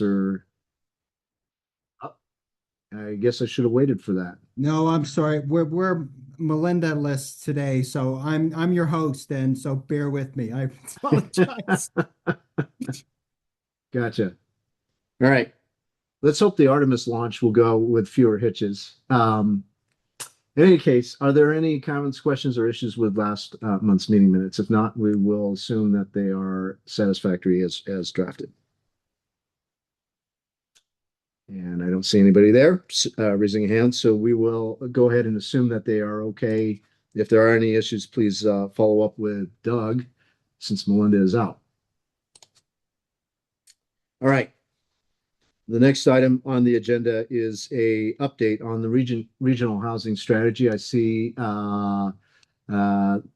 or I guess I should have waited for that. No, I'm sorry. We're Melinda-less today, so I'm your host, and so bear with me. I apologize. Gotcha. All right. Let's hope the Artemis launch will go with fewer hitches. In any case, are there any comments, questions, or issues with last month's meeting minutes? If not, we will assume that they are satisfactory as drafted. And I don't see anybody there raising a hand, so we will go ahead and assume that they are okay. If there are any issues, please follow up with Doug since Melinda is out. All right. The next item on the agenda is a update on the regional housing strategy. I see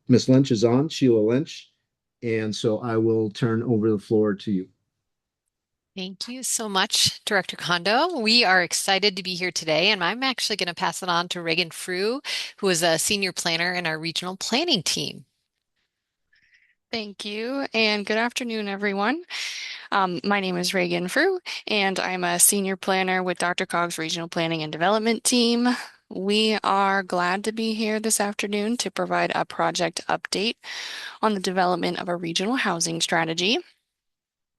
Ms. Lynch is on, Sheila Lynch, and so I will turn over the floor to you. Thank you so much, Director Kondo. We are excited to be here today, and I'm actually going to pass it on to Reagan Frew, who is a senior planner in our regional planning team. Thank you, and good afternoon, everyone. My name is Reagan Frew, and I'm a senior planner with DRCOG's Regional Planning and Development team. We are glad to be here this afternoon to provide a project update on the development of a regional housing strategy.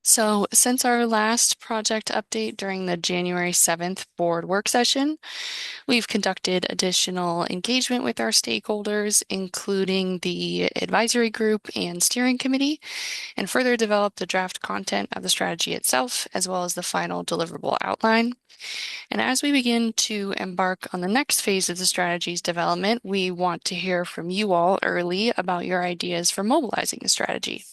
So, since our last project update during the January 7th board work session, we've conducted additional engagement with our stakeholders, including the advisory group and steering committee, and further developed the draft content of the strategy itself, as well as the final deliverable outline. And as we begin to embark on the next phase of the strategy's development, we want to hear from you all early about your ideas for mobilizing the strategy.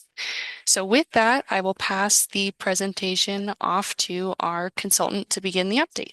So with that, I will pass the presentation off to our consultant to begin the update.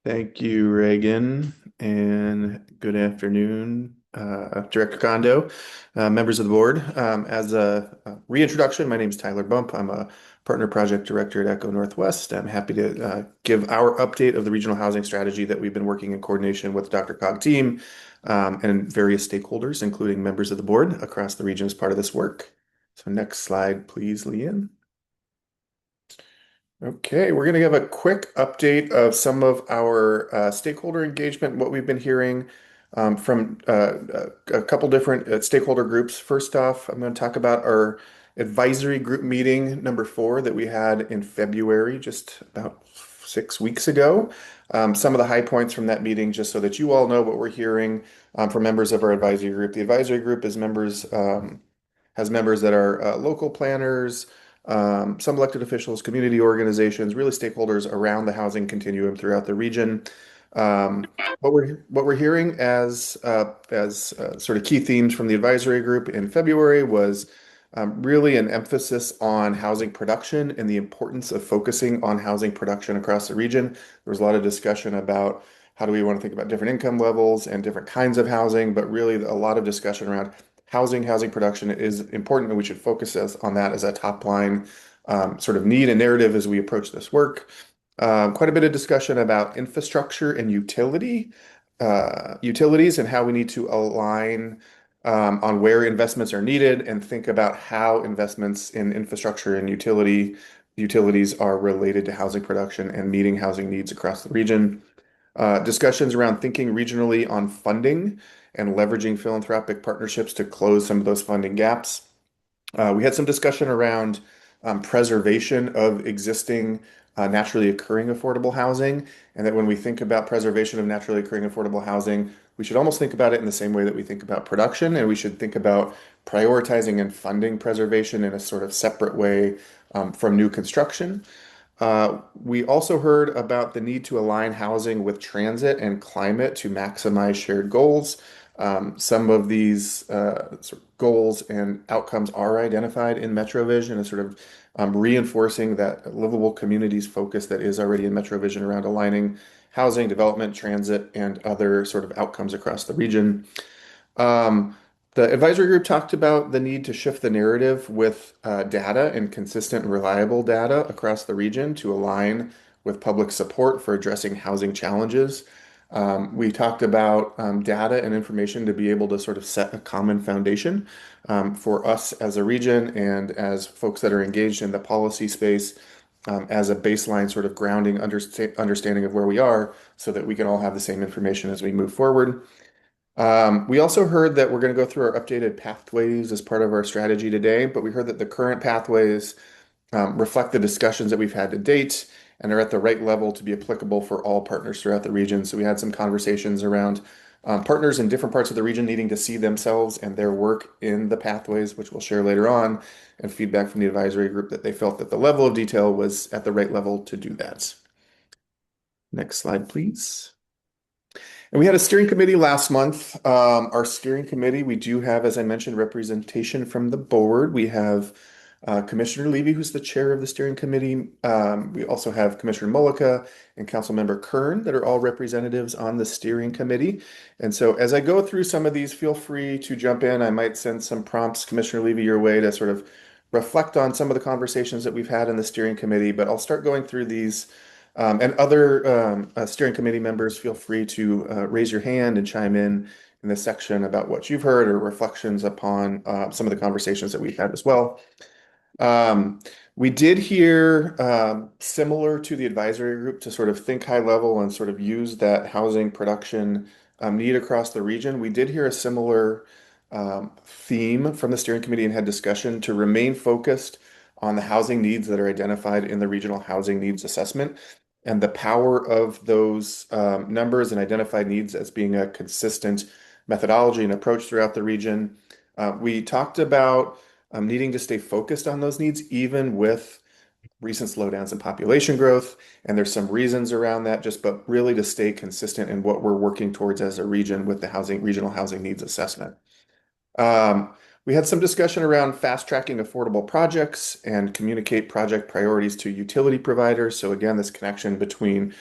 Thank you, Reagan, and good afternoon, Director Kondo, members of the board. As a reintroduction, my name is Tyler Bump. I'm a partner project director at Echo Northwest. I'm happy to give our update of the regional housing strategy that we've been working in coordination with the DRCOG team and various stakeholders, including members of the board across the region as part of this work. So next slide, please, Leanne. Okay, we're going to give a quick update of some of our stakeholder engagement, what we've been hearing from a couple different stakeholder groups. First off, I'm going to talk about our advisory group meeting number 4 that we had in February, just about 6 weeks ago. Some of the high points from that meeting, just so that you all know what we're hearing from members of our advisory group. The advisory group is has members that are local planners, some elected officials, community organizations, really stakeholders around the housing continuum throughout the region. What we're hearing as sort of key themes from the advisory group in February was really an emphasis on housing production and the importance of focusing on housing production across the region. There was a lot of discussion about how do we want to think about different income levels and different kinds of housing, but really a lot of discussion around housing production is important, and we should focus on that as a top line sort of need and narrative as we approach this work. Quite a bit of discussion about infrastructure and utilities and how we need to align on where investments are needed and think about how investments in infrastructure and utilities are related to housing production and meeting housing needs across the region. Discussions around thinking regionally on funding and leveraging philanthropic partnerships to close some of those funding gaps. We had some discussion around preservation of existing naturally occurring affordable housing, and that when we think about preservation of naturally occurring affordable housing, we should almost think about it in the same way that we think about production, and we should think about prioritizing and funding preservation in a sort of separate way from new construction. We also heard about the need to align housing with transit and climate to maximize shared goals. Some of these sort of goals and outcomes are identified in MetroVision and sort of reinforcing that livable communities focus that is already in MetroVision around aligning housing, development, transit, and other sort of outcomes across the region. The advisory group talked about the need to shift the narrative with data and consistent and reliable data across the region to align with public support for addressing housing challenges. We talked about data and information to be able to sort of set a common foundation for us as a region and as folks that are engaged in the policy space as a baseline sort of grounding understanding of where we are so that we can all have the same information as we move forward. We also heard that we're going to go through our updated pathways as part of our strategy today, but we heard that the current pathways reflect the discussions that we've had to date and are at the right level to be applicable for all partners throughout the region. So we had some conversations around partners in different parts of the region needing to see themselves and their work in the pathways, which we'll share later on, and feedback from the advisory group that they felt that the level of detail was at the right level to do that. Next slide, please. And we had a steering committee last month. Our steering committee, we do have, as I mentioned, representation from the board. We have Commissioner Levy, who's the chair of the steering committee. We also have Commissioner Mullica and Councilmember Kern that are all representatives on the steering committee. And so as I go through some of these, feel free to jump in. I might send some prompts, Commissioner Levy, your way to sort of reflect on some of the conversations that we've had in the steering committee, but I'll start going through these. And other steering committee members, feel free to raise your hand and chime in this section about what you've heard or reflections upon some of the conversations that we've had as well. We did hear, similar to the advisory group, to sort of think high level and sort of use that housing production need across the region. We did hear a similar theme from the steering committee and had discussion to remain focused on the housing needs that are identified in the regional housing needs assessment and the power of those numbers and identified needs as being a consistent methodology and approach throughout the region. We talked about needing to stay focused on those needs, even with recent slowdowns in population growth. And there's some reasons around that, but really to stay consistent in what we're working towards as a region with the regional housing needs assessment. We had some discussion around fast tracking affordable projects and communicate project priorities to utility providers. So again, this connection between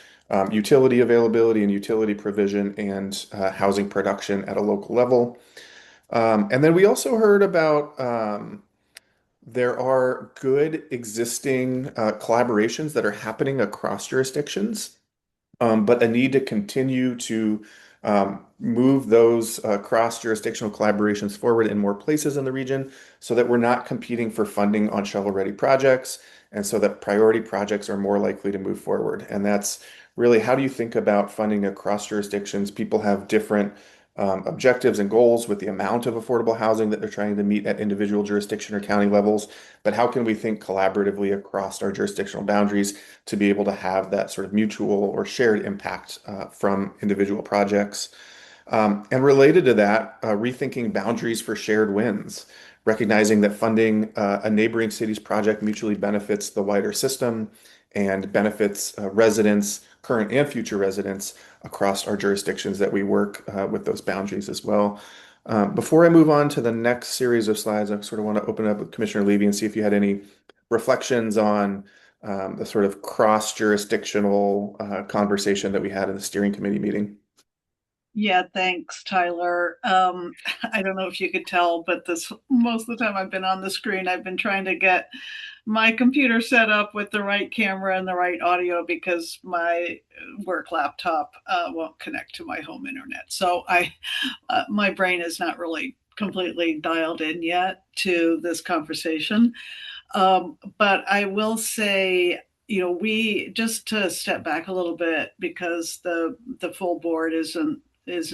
utility availability and utility provision and housing production at a local level. And then we also heard about there are good existing collaborations that are happening across jurisdictions, but a need to continue to move those cross-jurisdictional collaborations forward in more places in the region so that we're not competing for funding on shovel-ready projects and so that priority projects are more likely to move forward. And that's really how do you think about funding across jurisdictions? People have different objectives and goals with the amount of affordable housing that they're trying to meet at individual jurisdiction or county levels. But how can we think collaboratively across our jurisdictional boundaries to be able to have that sort of mutual or shared impact from individual projects? And related to that, rethinking boundaries for shared wins, recognizing that funding a neighboring city's project mutually benefits the wider system and benefits residents, current and future residents across our jurisdictions that we work with those boundaries as well. Before I move on to the next series of slides, I sort of want to open up with Commissioner Levy and see if you had any reflections on the sort of cross-jurisdictional conversation that we had in the steering committee meeting. Yeah, thanks, Tyler. I don't know if you could tell, but most of the time I've been on the screen, I've been trying to get my computer set up with the right camera and the right audio because my work laptop won't connect to my home internet. So my brain is not really completely dialed in yet to this conversation. But I will say, we just to step back a little bit because the full board isn't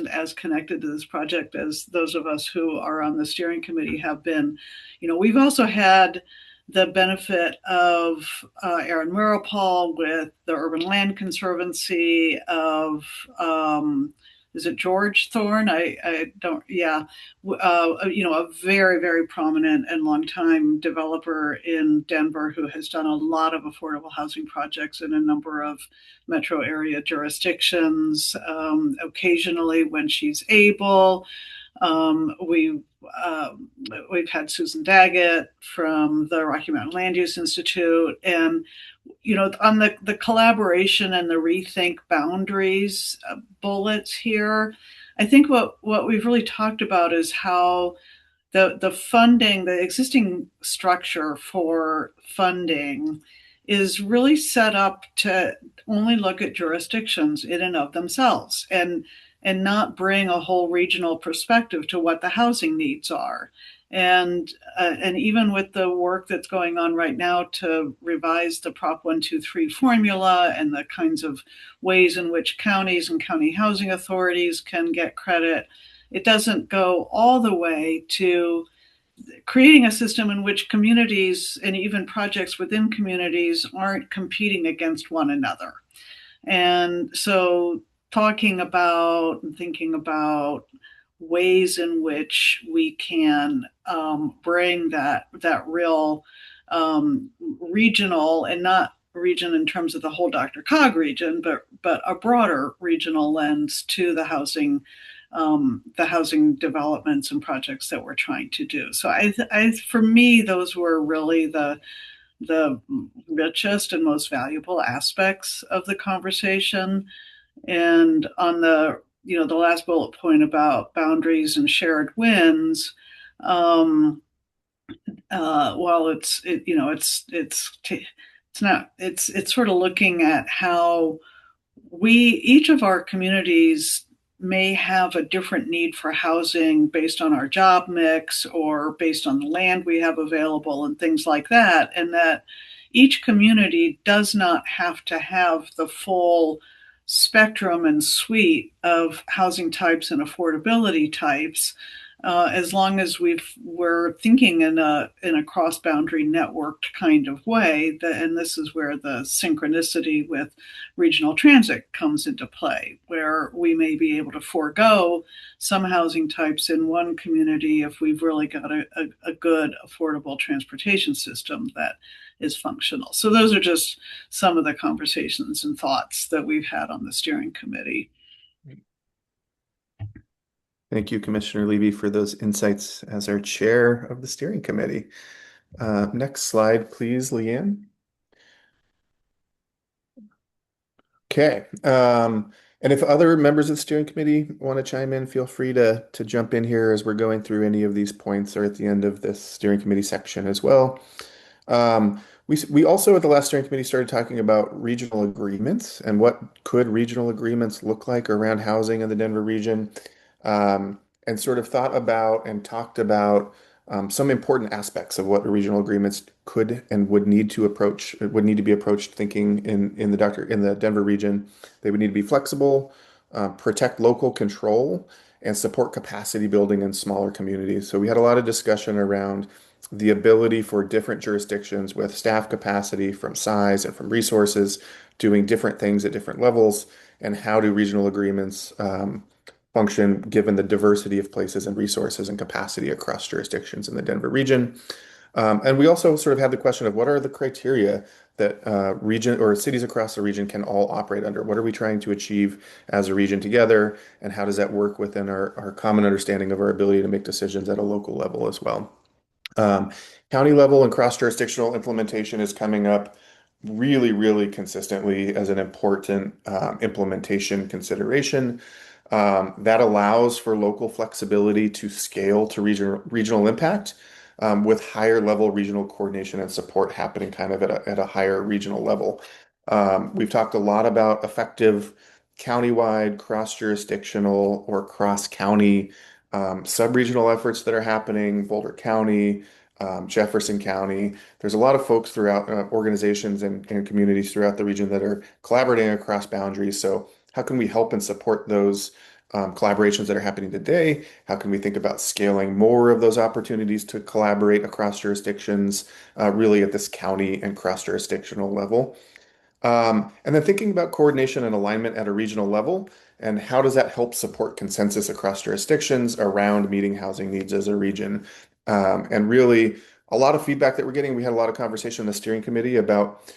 as connected to this project as those of us who are on the steering committee have been. We've also had the benefit of Aaron Mirapol with the Urban Land Conservancy of, is it George Thorne? I don't, yeah. A very, very prominent and longtime developer in Denver who has done a lot of affordable housing projects in a number of metro area jurisdictions. Occasionally when she's able, we've had Susan Daggett from the Rocky Mountain Land Use Institute, and on the collaboration and the rethink boundaries bullets here, I think what we've really talked about is how the funding, the existing structure for funding is really set up to only look at jurisdictions in and of themselves and not bring a whole regional perspective to what the housing needs are. And even with the work that's going on right now to revise the Prop 123 formula and the kinds of ways in which counties and county housing authorities can get credit, it doesn't go all the way to creating a system in which communities and even projects within communities aren't competing against one another. And so talking about and thinking about ways in which we can bring that real regional, and not region in terms of the whole DRCOG region, but a broader regional lens to the housing developments and projects that we're trying to do. So for me, those were really the richest and most valuable aspects of the conversation. And on the last bullet point about boundaries and shared wins, while it's sort of looking at how each of our communities may have a different need for housing based on our job mix or based on the land we have available and things like that, and that each community does not have to have the full spectrum and suite of housing types and affordability types, as long as we're thinking in a cross-boundary networked kind of way. And this is where the synchronicity with regional transit comes into play, where we may be able to forego some housing types in one community if we've really got a good, affordable transportation system that is functional. So those are just some of the conversations and thoughts that we've had on the steering committee. Thank you, Commissioner Levy, for those insights as our chair of the steering committee. Next slide, please, Leanne. Okay. And if other members of the steering committee want to chime in, feel free to jump in here as we're going through any of these points or at the end of this steering committee section as well. We also at the last steering committee started talking about regional agreements and what could regional agreements look like around housing in the Denver region, and sort of thought about and talked about some important aspects of what regional agreements could and would need to be approached thinking in the Denver region. They would need to be flexible, protect local control, and support capacity building in smaller communities. So we had a lot of discussion around the ability for different jurisdictions with staff capacity from size and from resources doing different things at different levels, and how do regional agreements function given the diversity of places and resources and capacity across jurisdictions in the Denver region. And we also sort of had the question of what are the criteria that region or cities across the region can all operate under? What are we trying to achieve as a region together? And how does that work within our common understanding of our ability to make decisions at a local level as well? County level and cross-jurisdictional implementation is coming up really, really consistently as an important implementation consideration. That allows for local flexibility to scale to regional impact, with higher level regional coordination and support happening kind of at a higher regional level. We've talked a lot about effective countywide, cross-jurisdictional, or cross-county sub-regional efforts that are happening, Boulder County, Jefferson County. There's a lot of folks throughout organizations and communities throughout the region that are collaborating across boundaries. So how can we help and support those collaborations that are happening today? How can we think about scaling more of those opportunities to collaborate across jurisdictions, really at this county and cross-jurisdictional level? And then thinking about coordination and alignment at a regional level, and how does that help support consensus across jurisdictions around meeting housing needs as a region? And really, a lot of feedback that we're getting. We had a lot of conversation in the steering committee about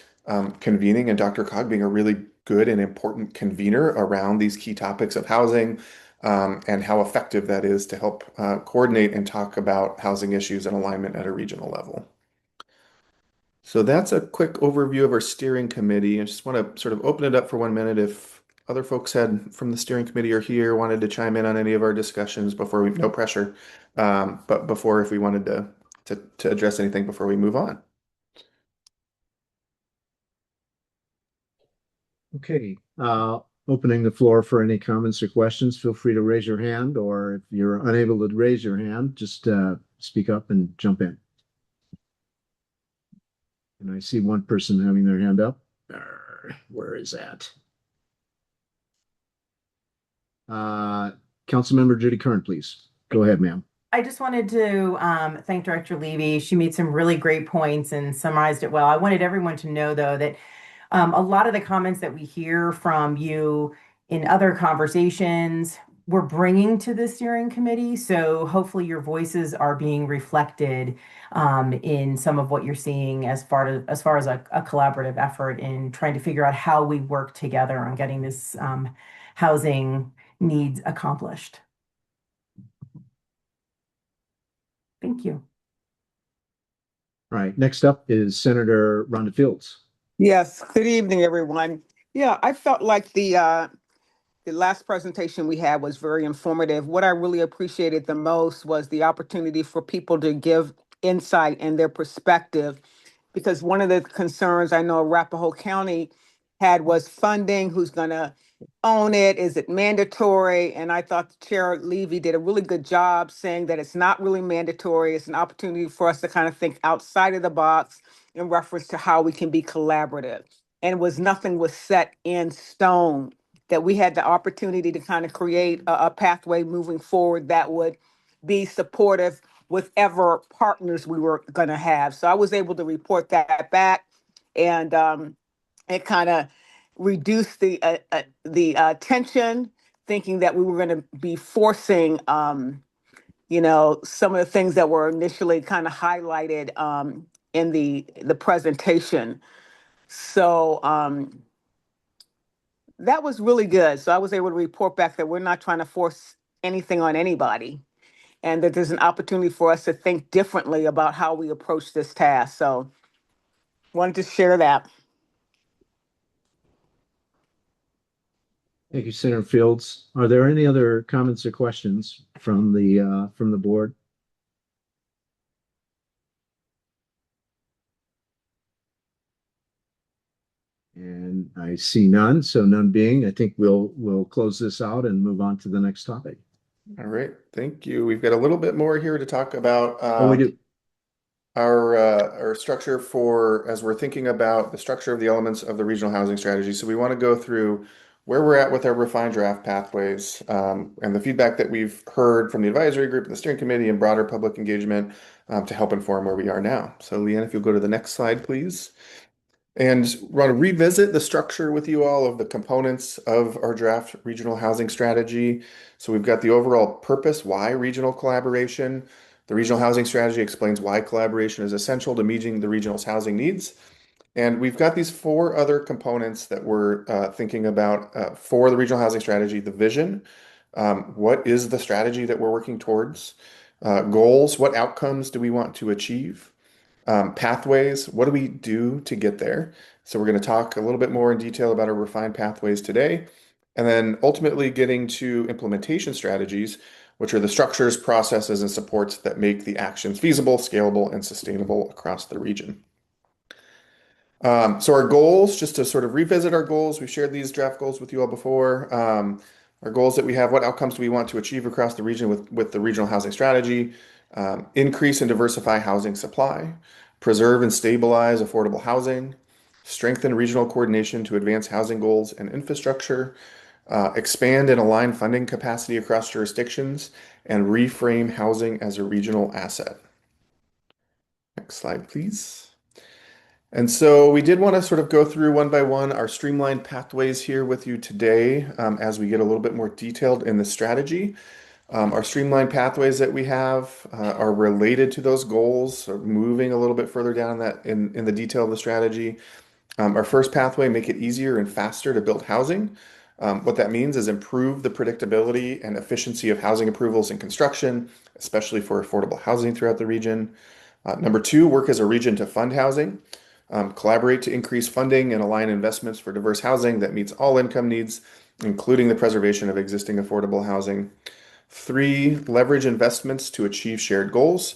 convening, and DRCOG being a really good and important convener around these key topics of housing, and how effective that is to help coordinate and talk about housing issues and alignment at a regional level. So that's a quick overview of our steering committee. I just want to sort of open it up for 1 minute if other folks from the steering committee are here, wanted to chime in on any of our discussions before no pressure, but before if we wanted to address anything before we move on. Okay, opening the floor for any comments or questions. Feel free to raise your hand, or if you're unable to raise your hand, just speak up and jump in. And I see one person having their hand up. Where is that? Uh, Councilmember Judy Kern, please. Go ahead, ma'am. I just wanted to thank Director Levy. She made some really great points and summarized it well. I wanted everyone to know, though, that a lot of the comments that we hear from you in other conversations, we're bringing to the steering committee. So hopefully your voices are being reflected in some of what you're seeing as far as a collaborative effort in trying to figure out how we work together on getting this housing needs accomplished. Thank you. All right, next up is Senator Rhonda Fields. Yes, good evening, everyone. Yeah, I felt like the last presentation we had was very informative. What I really appreciated the most was the opportunity for people to give insight and their perspective, because one of the concerns I know Arapahoe County had was funding, who's going to own it, is it mandatory? And I thought Chair Levy did a really good job saying that it's not really mandatory. It's an opportunity for us to kind of think outside of the box in reference to how we can be collaborative. And nothing was set in stone, that we had the opportunity to kind of create a pathway moving forward that would be supportive with ever partners we were going to have. So I was able to report that back, and it kind of reduced the tension, thinking that we were going to be forcing, some of the things that were initially kind of highlighted in the presentation. So that was really good. So I was able to report back that we're not trying to force anything on anybody, and that there's an opportunity for us to think differently about how we approach this task. So wanted to share that. Thank you, Senator Fields. Are there any other comments or questions from the board? And I see none, so none being, I think we'll close this out and move on to the next topic. All right, thank you. We've got a little bit more here to talk about We do. our structure for, as we're thinking about the structure of the elements of the regional housing strategy. So we want to go through where we're at with our refined draft pathways, and the feedback that we've heard from the advisory group and the steering committee and broader public engagement, to help inform where we are now. So Leanne, if you'll go to the next slide, please. And want to revisit the structure with you all of the components of our draft regional housing strategy. So we've got the overall purpose, why regional collaboration. The regional housing strategy explains why collaboration is essential to meeting the regional's housing needs. And we've got these four other components that we're thinking about for the regional housing strategy: the vision, what is the strategy that we're working towards, goals, what outcomes do we want to achieve, pathways, what do we do to get there? So we're going to talk a little bit more in detail about our refined pathways today, and then ultimately getting to implementation strategies, which are the structures, processes, and supports that make the actions feasible, scalable, and sustainable across the region. So our goals, just to sort of revisit our goals, we've shared these draft goals with you all before. Our goals that we have, what outcomes do we want to achieve across the region with the regional housing strategy? Increase and diversify housing supply, preserve and stabilize affordable housing, strengthen regional coordination to advance housing goals and infrastructure, expand and align funding capacity across jurisdictions, and reframe housing as a regional asset. Next slide, please. And so we did want to sort of go through one by one our streamlined pathways here with you today, as we get a little bit more detailed in the strategy. Our streamlined pathways that we have are related to those goals, so moving a little bit further down that in the detail of the strategy. Our first pathway, make it easier and faster to build housing. What that means is improve the predictability and efficiency of housing approvals and construction, especially for affordable housing throughout the region. Number two, work as a region to fund housing. Collaborate to increase funding and align investments for diverse housing that meets all income needs, including the preservation of existing affordable housing. Three, leverage investments to achieve shared goals.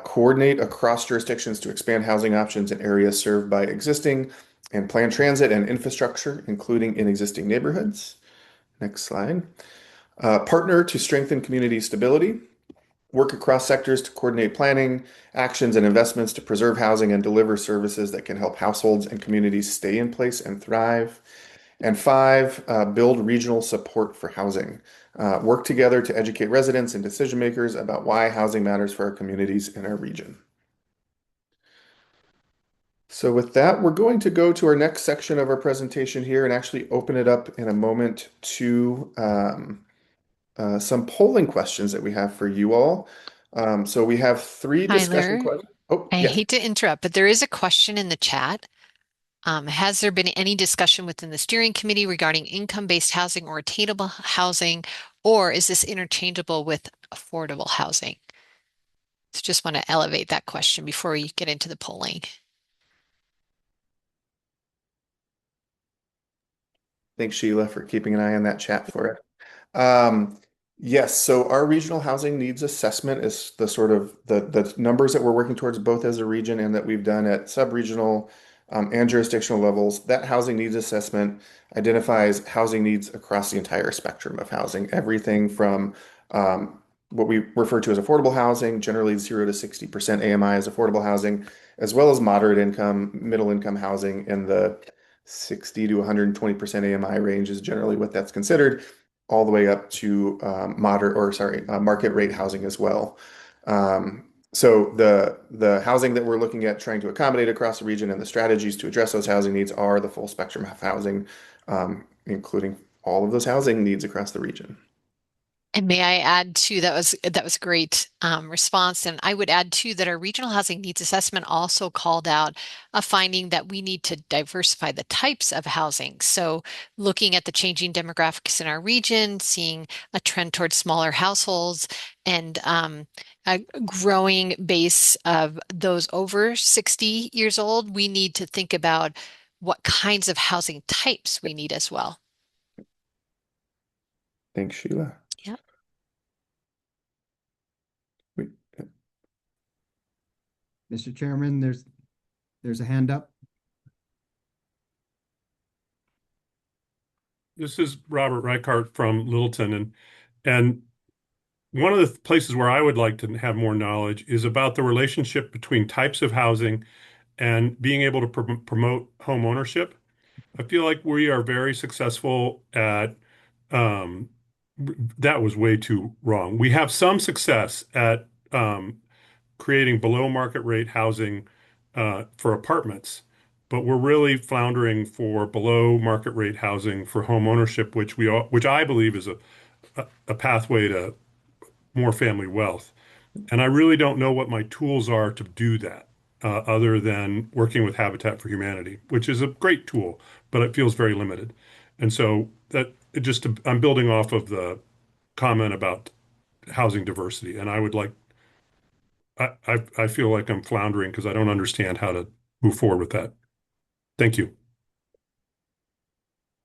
Coordinate across jurisdictions to expand housing options in areas served by existing and plan transit and infrastructure, including in existing neighborhoods. Next slide. Partner to strengthen community stability. Work across sectors to coordinate planning, actions, and investments to preserve housing and deliver services that can help households and communities stay in place and thrive. And 5, build regional support for housing. Work together to educate residents and decision makers about why housing matters for our communities in our region. So with that, we're going to go to our next section of our presentation here and actually open it up in a moment to some polling questions that we have for you all. So we have 3 discussion Tyler, questions. Oh, I yeah. hate to interrupt, but there is a question in the chat. Has there been any discussion within the steering committee regarding income-based housing or attainable housing, or is this interchangeable with affordable housing? So just want to elevate that question before we get into the polling. Thanks, Sheila, for keeping an eye on that chat for it. Yes, so our regional housing needs assessment is the sort of the numbers that we're working towards both as a region and that we've done at sub-regional and jurisdictional levels. That housing needs assessment identifies housing needs across the entire spectrum of housing, everything from what we refer to as affordable housing, generally 0 to 60% AMI is affordable housing, as well as moderate income, middle income housing in the 60 to 120% AMI range is generally what that's considered, all the way up to market rate housing as well. So the housing that we're looking at trying to accommodate across the region and the strategies to address those housing needs are the full spectrum of housing, including all of those housing needs across the region. And may I add too, that was a great response. And I would add too that our regional housing needs assessment also called out a finding that we need to diversify the types of housing. So looking at the changing demographics in our region, seeing a trend towards smaller households and a growing base of those over 60 years old, we need to think about what kinds of housing types we need as well. Thanks, Sheila. Yeah. Mr. Chairman, there's a hand up. This is Robert Reichart from Littleton, and one of the places where I would like to have more knowledge is about the relationship between types of housing and being able to promote home ownership. I feel like we are very successful at that was way too wrong. We have some success at creating below market rate housing for apartments, but we're really floundering for below market rate housing for home ownership, which I believe is a pathway to more family wealth. And I really don't know what my tools are to do that, other than working with Habitat for Humanity, which is a great tool, but it feels very limited. And so I'm building off of the comment about housing diversity, and I feel like I'm floundering because I don't understand how to move forward with that. Thank you.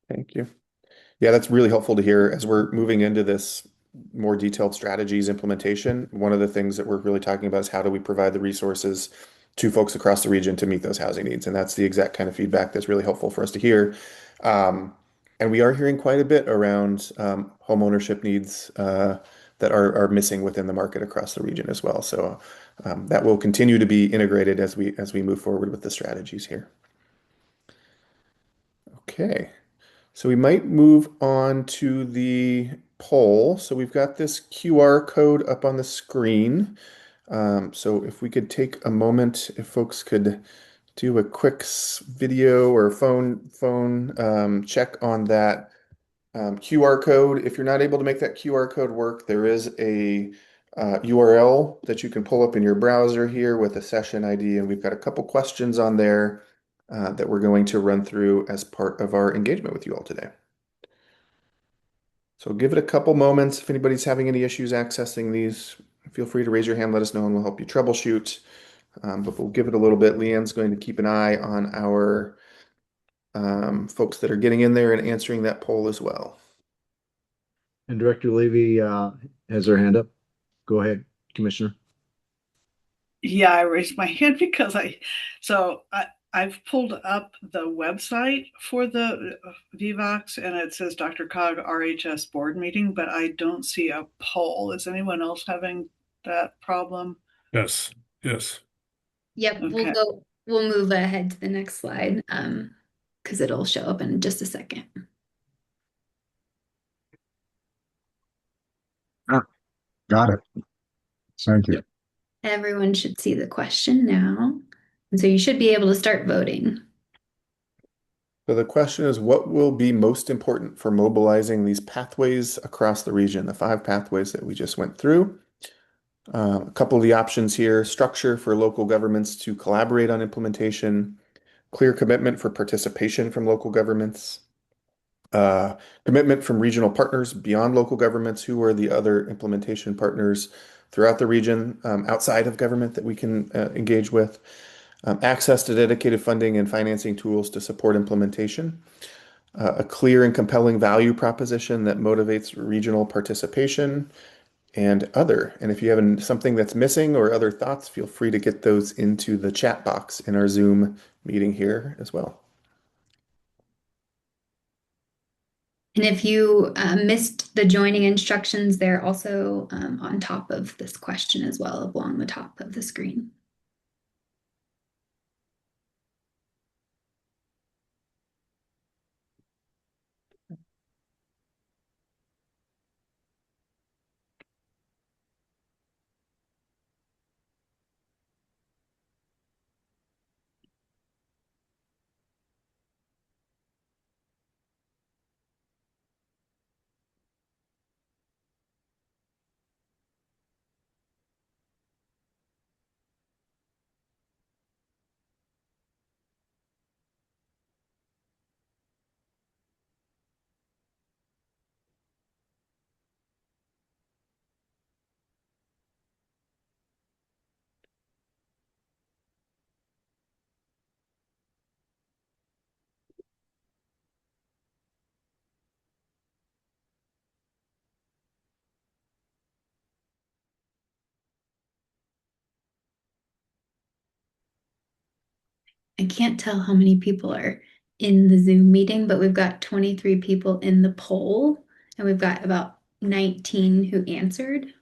Thank you. Yeah, that's really helpful to hear as we're moving into this more detailed strategies implementation. One of the things that we're really talking about is how do we provide the resources to folks across the region to meet those housing needs. And that's the exact kind of feedback that's really helpful for us to hear. And we are hearing quite a bit around home ownership needs that are missing within the market across the region as well. So that will continue to be integrated as we move forward with the strategies here. Okay. So we might move on to the poll. So we've got this QR code up on the screen. So if we could take a moment, if folks could do a quick video or phone check on that QR code. If you're not able to make that QR code work, there is a URL that you can pull up in your browser here with a session ID, and we've got a couple questions on there that we're going to run through as part of our engagement with you all today. So give it a couple moments. If anybody's having any issues accessing these, feel free to raise your hand, let us know, and we'll help you troubleshoot. But we'll give it a little bit. Leanne's going to keep an eye on our folks that are getting in there and answering that poll as well. And Director Levy has her hand up. Go ahead, Commissioner. Yeah, I raised my hand because I've pulled up the website for the VVOX and it says DRCOG RHS board meeting, but I don't see a poll. Is anyone else having that problem? Yes, yes. Yep, Okay. we'll move ahead to the next slide, because it'll show up in just a second. Got it. Thank you. Everyone should see the question now. And so you should be able to start voting. So the question is, what will be most important for mobilizing these pathways across the region, the 5 pathways that we just went through? A couple of the options here: structure for local governments to collaborate on implementation, clear commitment for participation from local governments, commitment from regional partners beyond local governments. Who are the other implementation partners throughout the region, outside of government, that we can engage with? Access to dedicated funding and financing tools to support implementation. A clear and compelling value proposition that motivates regional participation, and other. And if you have something that's missing or other thoughts, feel free to get those into the chat box in our Zoom meeting here as well. And if you missed the joining instructions, they're also on top of this question as well, along the top of the screen. I can't tell how many people are in the Zoom meeting, but we've got 23 people in the poll, and we've got about 19 who answered.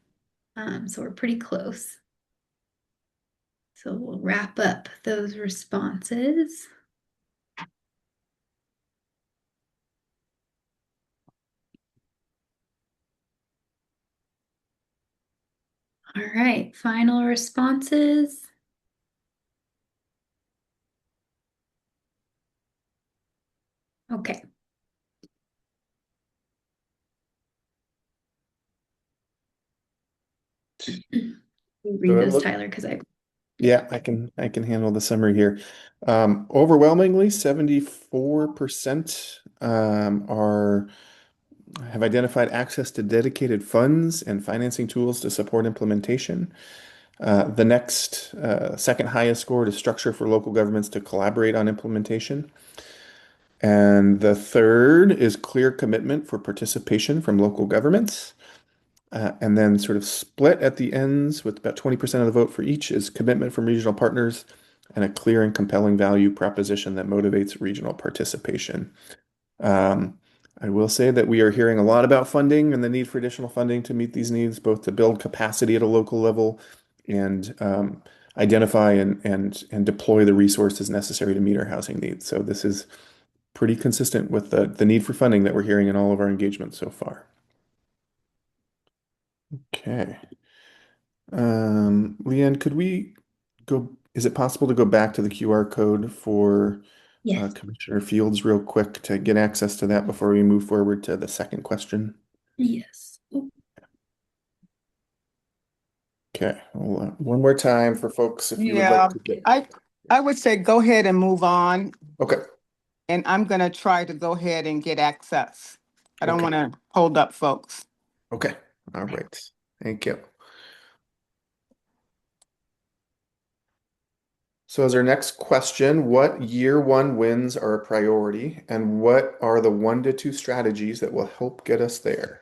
So we're pretty close. So we'll wrap up those responses. All right, final responses. Okay. Read those, Tyler, because Yeah, I can handle the summary here. Overwhelmingly, 74% have identified access to dedicated funds and financing tools to support implementation. The next second highest score is structure for local governments to collaborate on implementation. And the third is clear commitment for participation from local governments. And then sort of split at the ends with about 20% of the vote for each is commitment from regional partners and a clear and compelling value proposition that motivates regional participation. I will say that we are hearing a lot about funding and the need for additional funding to meet these needs, both to build capacity at a local level and identify and deploy the resources necessary to meet our housing needs. So this is pretty consistent with the need for funding that we're hearing in all of our engagements so far. Okay. Leanne, could we is it possible to go back to the QR code for yes. Commissioner Fields real quick to get access to that before we move forward to the second question? Yes. Okay. Well, one more time for folks if you would Yeah, like to get. I would say go ahead and move on, Okay. and I'm gonna try to go ahead and get access. I don't Okay. want to hold up folks. Okay. All right. Thank you. So as our next question, what year one wins are a priority, and what are the 1 to 2 strategies that will help get us there?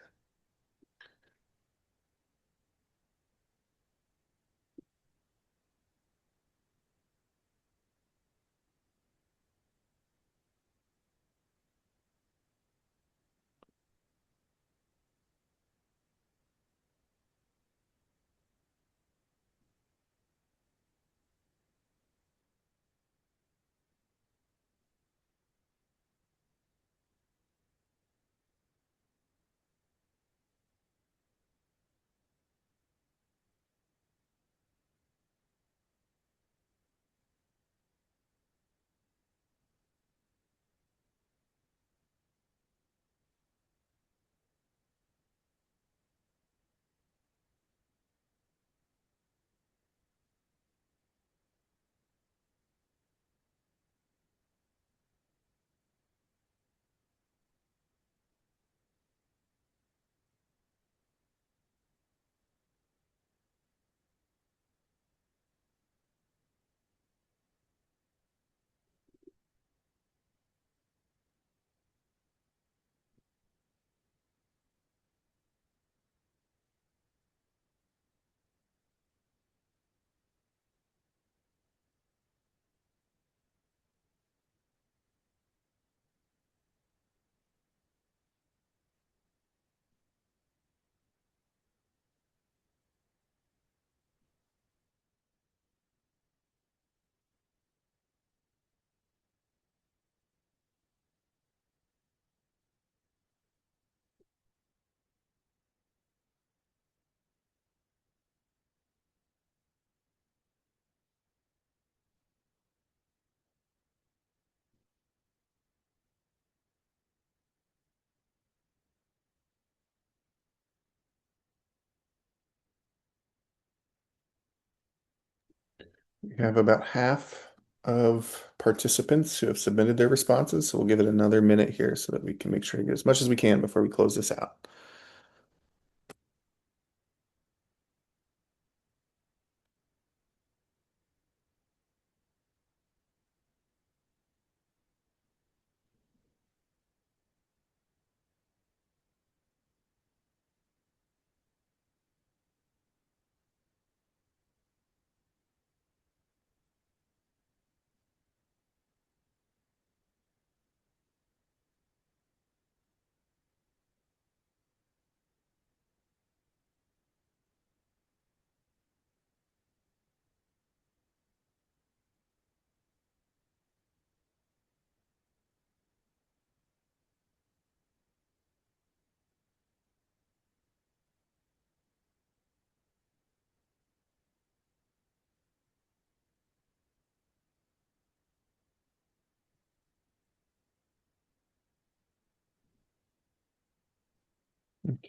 We have about half of participants who have submitted their responses, so we'll give it another minute here so that we can make sure to get as much as we can before we close this out.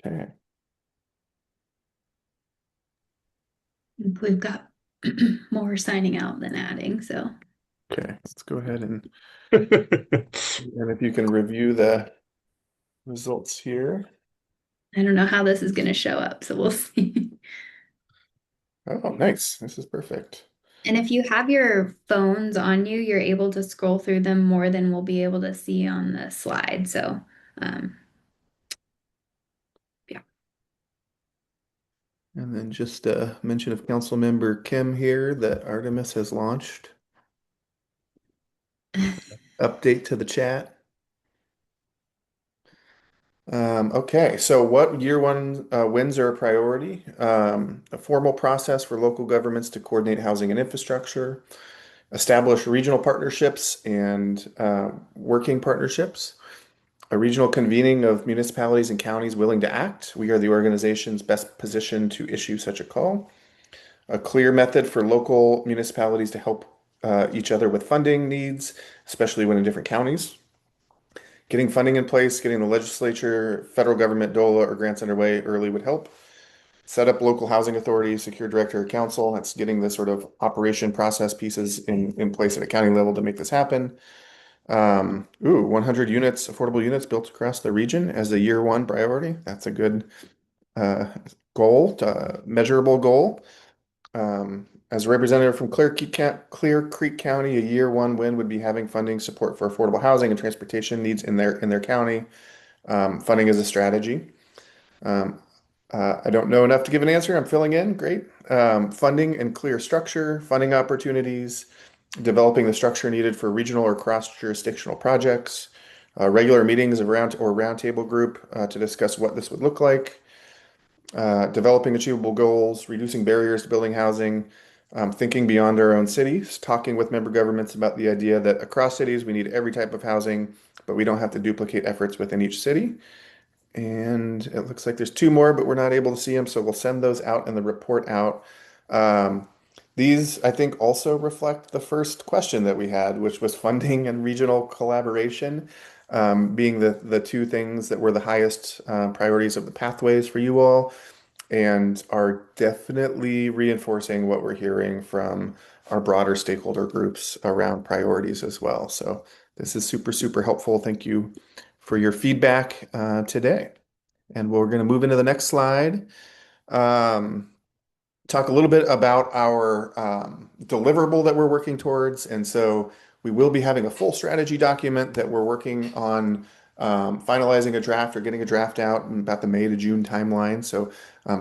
Okay. We've got more signing out than adding, so Okay, let's go ahead and if you can review the results here. I don't know how this is going to show up, so we'll see. Oh, nice. This is perfect. And if you have your phones on you, you're able to scroll through them more than we'll be able to see on the slide. So, yeah. And then just a mention of Council Member Kim here that Artemis has launched. Update to the chat. Okay, so what year one wins are a priority? A formal process for local governments to coordinate housing and infrastructure, establish regional partnerships and working partnerships, a regional convening of municipalities and counties willing to act. We are the organizations best positioned to issue such a call. A clear method for local municipalities to help each other with funding needs, especially when in different counties. Getting funding in place, getting the legislature, federal government, DOLA, or grants underway early would help. Set up local housing authorities, secure director of council. That's getting the sort of operation process pieces in place at a county level to make this happen. 100 units, affordable units built across the region as a year one priority. That's a good goal, measurable goal. As a representative from Clear Creek County, a year one win would be having funding support for affordable housing and transportation needs in their county. Funding is a strategy. I don't know enough to give an answer. I'm filling in. Great. Funding and clear structure, funding opportunities, developing the structure needed for regional or cross-jurisdictional projects, regular meetings of roundtable group to discuss what this would look like, developing achievable goals, reducing barriers to building housing, thinking beyond our own cities, talking with member governments about the idea that across cities we need every type of housing, but we don't have to duplicate efforts within each city. And it looks like there's two more, but we're not able to see them, so we'll send those out in the report out. These, I think, also reflect the first question that we had, which was funding and regional collaboration, being the two things that were the highest priorities of the pathways for you all, and are definitely reinforcing what we're hearing from our broader stakeholder groups around priorities as well. So this is super, super helpful. Thank you for your feedback today. And we're going to move into the next slide. Talk a little bit about our deliverable that we're working towards. And so we will be having a full strategy document that we're working on finalizing a draft or getting a draft out in about the May to June timeline. So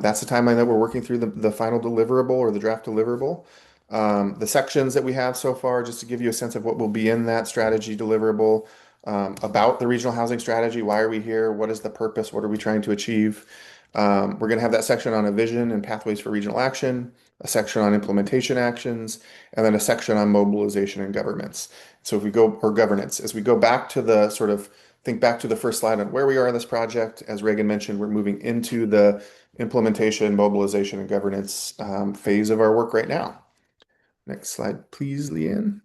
that's the timeline that we're working through the final deliverable or the draft deliverable. The sections that we have so far, just to give you a sense of what will be in that strategy deliverable, about the regional housing strategy. Why are we here? What is the purpose? What are we trying to achieve? We're going to have that section on a vision and pathways for regional action, a section on implementation actions, and then a section on mobilization and governments. So if we go, or governance, as we go back to the sort of think back to the first slide on where we are in this project, as Reagan mentioned, we're moving into the implementation, mobilization, and governance phase of our work right now. Next slide, please, Leanne.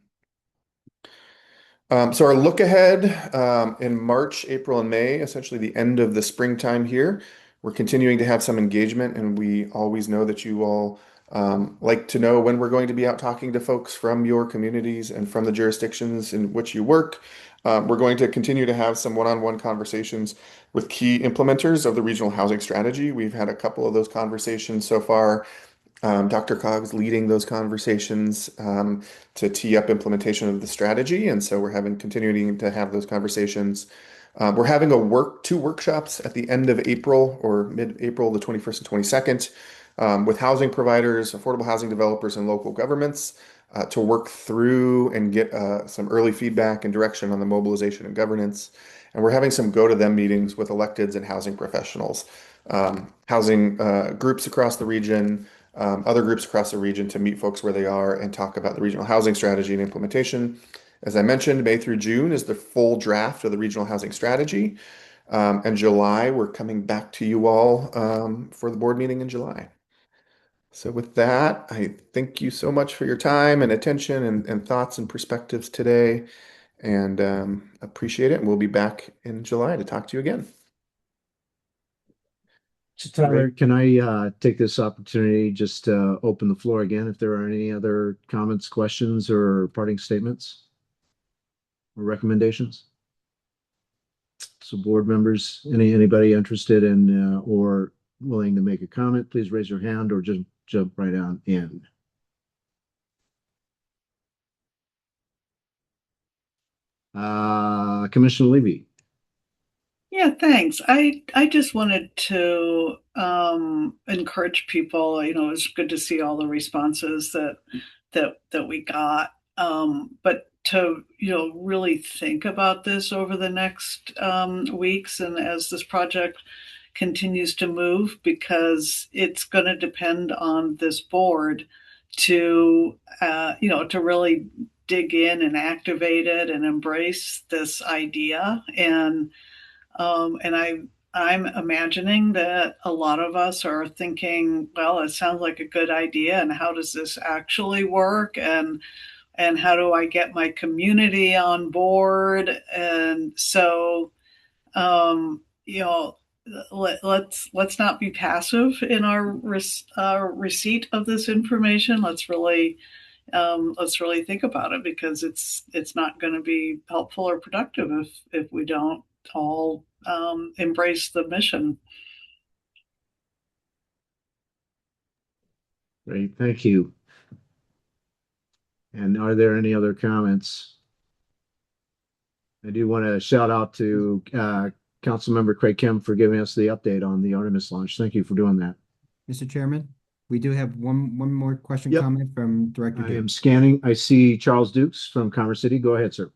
So our look ahead in March, April, and May, essentially the end of the springtime here, we're continuing to have some engagement, and we always know that you all Like to know when we're going to be out talking to folks from your communities and from the jurisdictions in which you work. We're going to continue to have some one-on-one conversations with key implementers of the regional housing strategy. We've had a couple of those conversations so far. DRCOG's leading those conversations to tee up implementation of the strategy, and so we're continuing to have those conversations. We're having two workshops at the end of April or mid-April, the 21st and 22nd, with housing providers, affordable housing developers, and local governments to work through and get some early feedback and direction on the mobilization and governance. And we're having some go-to-them meetings with electeds and housing professionals, housing groups across the region, other groups across the region to meet folks where they are and talk about the regional housing strategy and implementation. As I mentioned, May through June is the full draft of the regional housing strategy. And July, we're coming back to you all for the board meeting in July. So with that, I thank you so much for your time and attention and thoughts and perspectives today, and appreciate it. And we'll be back in July to talk to you again. So Tyler, can I take this opportunity just to open the floor again if there are any other comments, questions, or parting statements or recommendations? So board members, anybody interested in or willing to make a comment, please raise your hand or just jump right on in. Commissioner Levy. Yeah, thanks. I just wanted to encourage people. It's good to see all the responses that we got. But to really think about this over the next weeks and as this project continues to move, because it's going to depend on this board to to really dig in and activate it and embrace this idea. I'm imagining that a lot of us are thinking, well, it sounds like a good idea, and how does this actually work? And how do I get my community on board? And so, let's not be passive in our receipt of this information. Let's really think about it, because it's not going to be helpful or productive if we don't all embrace the mission. Great, thank you. And are there any other comments? I do want to shout out to Councilmember Craig Kim for giving us the update on the Artemis launch. Thank you for doing that. Mr. Chairman, we do have one more question, Yep. comment from Director I Duke. am scanning. I see Charles Dukes from Commerce City. Go ahead, sir.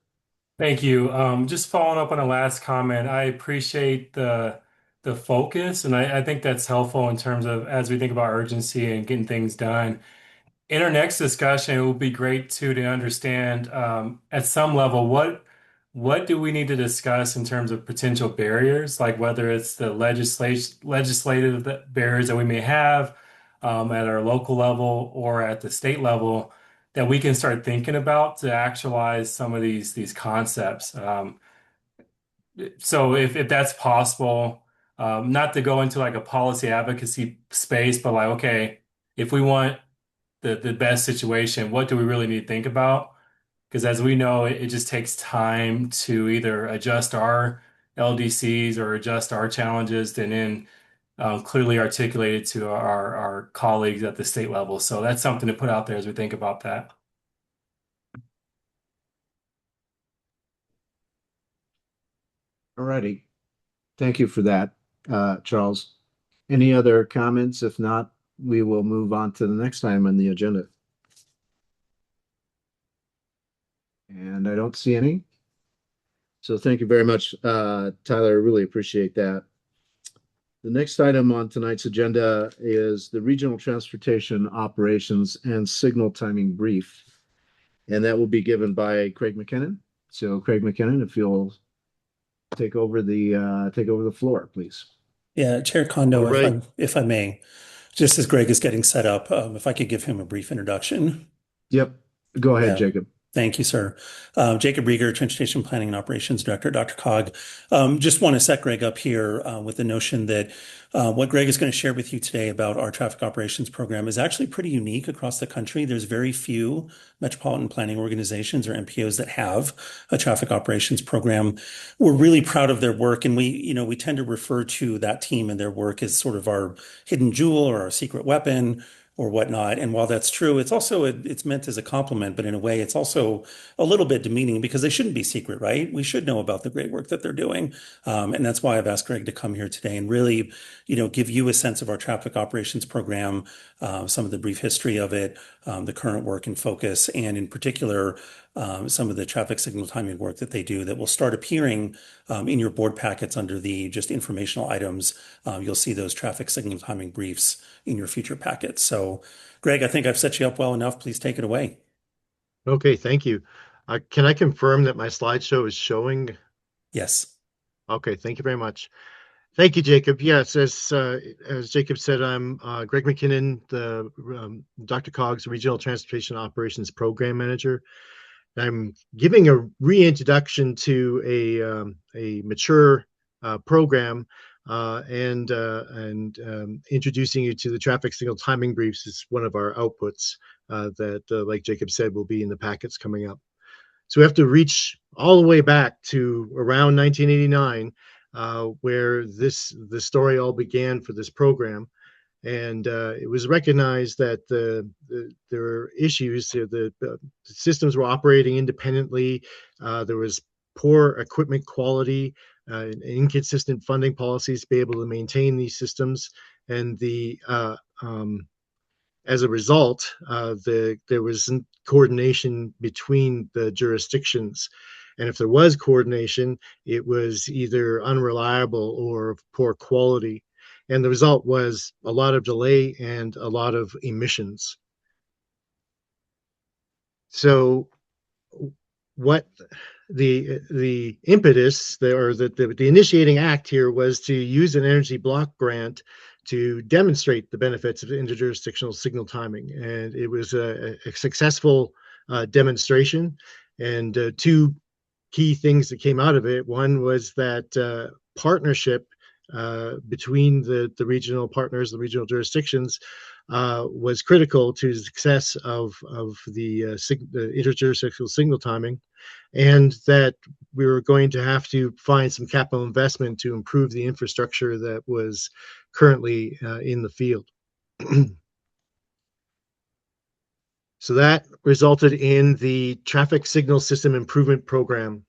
Thank you. Just following up on the last comment, I appreciate the focus, and I think that's helpful in terms of as we think about urgency and getting things done. In our next discussion, it will be great to understand at some level what do we need to discuss in terms of potential barriers, like whether it's the legislative barriers that we may have at our local level or at the state level that we can start thinking about to actualize some of these concepts. So if that's possible, not to go into like a policy advocacy space, but like, okay, if we want the best situation, what do we really need to think about? Because as we know, it just takes time to either adjust our LDCs or adjust our challenges and then clearly articulate it to our colleagues at the state level. So that's something to put out there as we think about that. All righty. Thank you for that, Charles. Any other comments? If not, we will move on to the next item on the agenda. And I don't see any. So thank you very much, Tyler. I really appreciate that. The next item on tonight's agenda is the Regional Transportation Operations and Signal Timing Brief. And that will be given by Craig McKinnon. So Craig McKinnon, if you'll take over the floor, please. Yeah, Chair Kondo, All right. if I may, just as Greg is getting set up, if I could give him a brief introduction. Yep. Go ahead, Yeah. Jacob. Thank you, sir. Jacob Rieger, Transportation Planning and Operations Director, DRCOG. Just want to set Greg up here with the notion that what Greg is going to share with you today about our traffic operations program is actually pretty unique across the country. There's very few metropolitan planning organizations or MPOs that have a traffic operations program. We're really proud of their work, and we tend to refer to that team and their work as sort of our hidden jewel or our secret weapon or whatnot. And while that's true, it's meant as a compliment, but in a way, it's also a little bit demeaning because they shouldn't be secret, right? We should know about the great work that they're doing, and that's why I've asked Greg to come here today and really, give you a sense of our traffic operations program, some of the brief history of it, the current work and focus, and in particular, some of the traffic signal timing work that they do that will start appearing in your board packets under the just informational items. You'll see those traffic signal timing briefs in your future packets. So, Greg, I think I've set you up well enough. Please take it away. Okay, thank you. Can I confirm that my slideshow is showing? Yes. Okay, thank you very much. Thank you, Jacob. Yes, as Jacob said, I'm Greg McKinnon, the DRCOG's Regional Transportation Operations Program Manager. I'm giving a reintroduction to a mature program and introducing you to the traffic signal timing briefs is one of our outputs that, like Jacob said, will be in the packets coming up. So we have to reach all the way back to around 1989, where the story all began for this program. And it was recognized that there were issues. The systems were operating independently. There was poor equipment quality, and inconsistent funding policies to be able to maintain these systems. And as a result, there wasn't coordination between the jurisdictions. And if there was coordination, it was either unreliable or of poor quality. And the result was a lot of delay and a lot of emissions. So what the impetus or the initiating act here was to use an energy block grant to demonstrate the benefits of interjurisdictional signal timing. And it was a successful demonstration. And two key things that came out of it. One was that partnership between the regional partners, the regional jurisdictions, was critical to the success of the interjurisdictional signal timing, and that we were going to have to find some capital investment to improve the infrastructure that was currently in the field. So that resulted in the Traffic Signal System Improvement Program,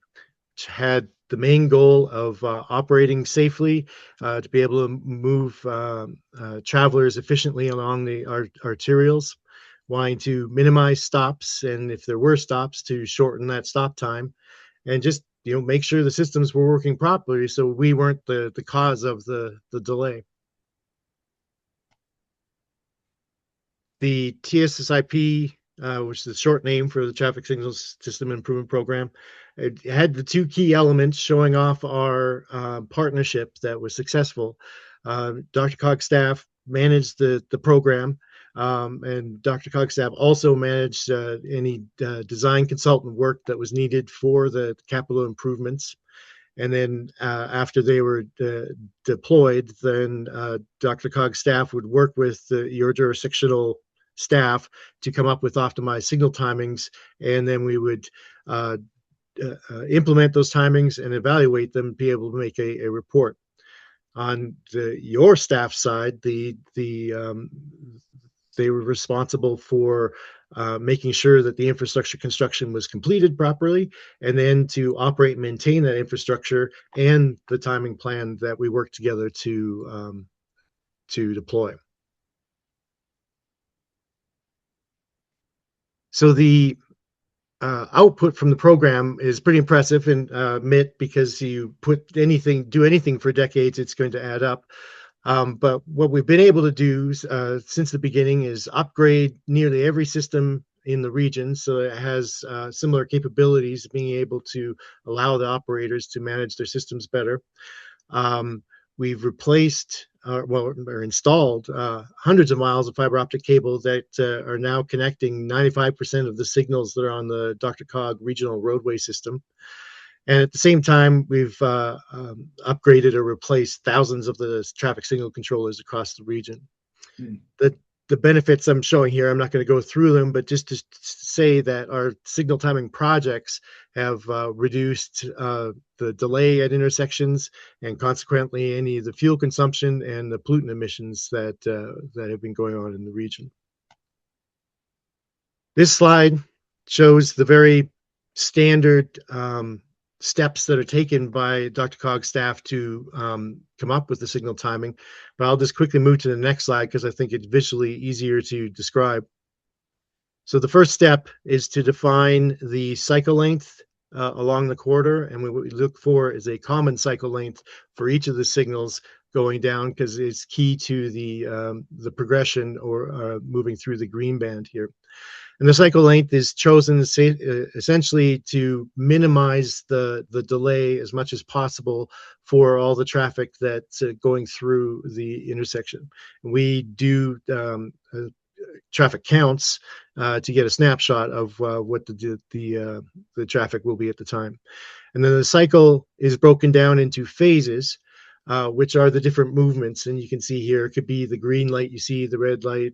which had the main goal of operating safely to be able to move travelers efficiently along the arterials, wanting to minimize stops, and if there were stops, to shorten that stop time, and just make sure the systems were working properly so we weren't the cause of the delay. The TSSIP, which is the short name for the Traffic Signal System Improvement Program, it had the two key elements showing off our partnership that was successful. DRCOG staff managed the program, and DRCOG staff also managed any design consultant work that was needed for the capital improvements. And then after they were deployed, then DRCOG staff would work with your jurisdictional staff to come up with optimized signal timings, and then we would implement those timings and evaluate them, be able to make a report. On your staff side, they were responsible for making sure that the infrastructure construction was completed properly, and then to operate and maintain that infrastructure and the timing plan that we worked together to deploy. So the output from the program is pretty impressive, and admit, because you do anything for decades, it's going to add up. But what we've been able to do since the beginning is upgrade nearly every system in the region so it has similar capabilities, being able to allow the operators to manage their systems better. we've replaced or installed hundreds of miles of fiber optic cable that are now connecting 95% of the signals that are on the DRCOG regional roadway system. And at the same time, we've upgraded or replaced thousands of the traffic signal controllers across the region. The benefits I'm showing here, I'm not going to go through them, but just to say that our signal timing projects have reduced the delay at intersections and consequently any of the fuel consumption and the pollutant emissions that have been going on in the region. This slide shows the very standard steps that are taken by DRCOG staff to come up with the signal timing. But I'll just quickly move to the next slide because I think it's visually easier to describe. So the first step is to define the cycle length along the corridor. And what we look for is a common cycle length for each of the signals going down because it's key to the progression or moving through the green band here. And the cycle length is chosen essentially to minimize the delay as much as possible for all the traffic that's going through the intersection. We do traffic counts to get a snapshot of what the traffic will be at the time. And then the cycle is broken down into phases, which are the different movements. And you can see here, it could be the green light, you see the red light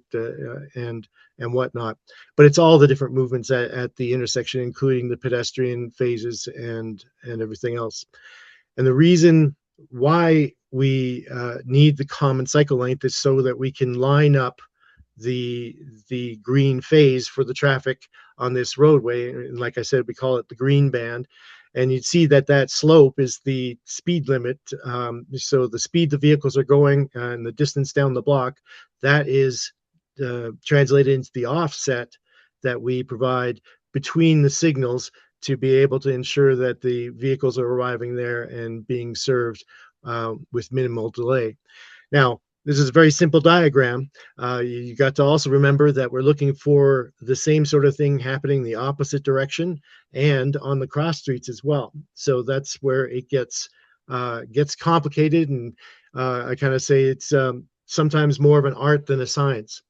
and whatnot. But it's all the different movements at the intersection, including the pedestrian phases and everything else. And the reason why we need the common cycle length is so that we can line up the green phase for the traffic on this roadway. And like I said, we call it the green band. And you'd see that slope is the speed limit. So the speed the vehicles are going and the distance down the block, that is translated into the offset that we provide between the signals to be able to ensure that the vehicles are arriving there and being served with minimal delay. Now, this is a very simple diagram. You got to also remember that we're looking for the same sort of thing happening the opposite direction and on the cross streets as well. So that's where it gets complicated, and I kind of say it's sometimes more of an art than a science.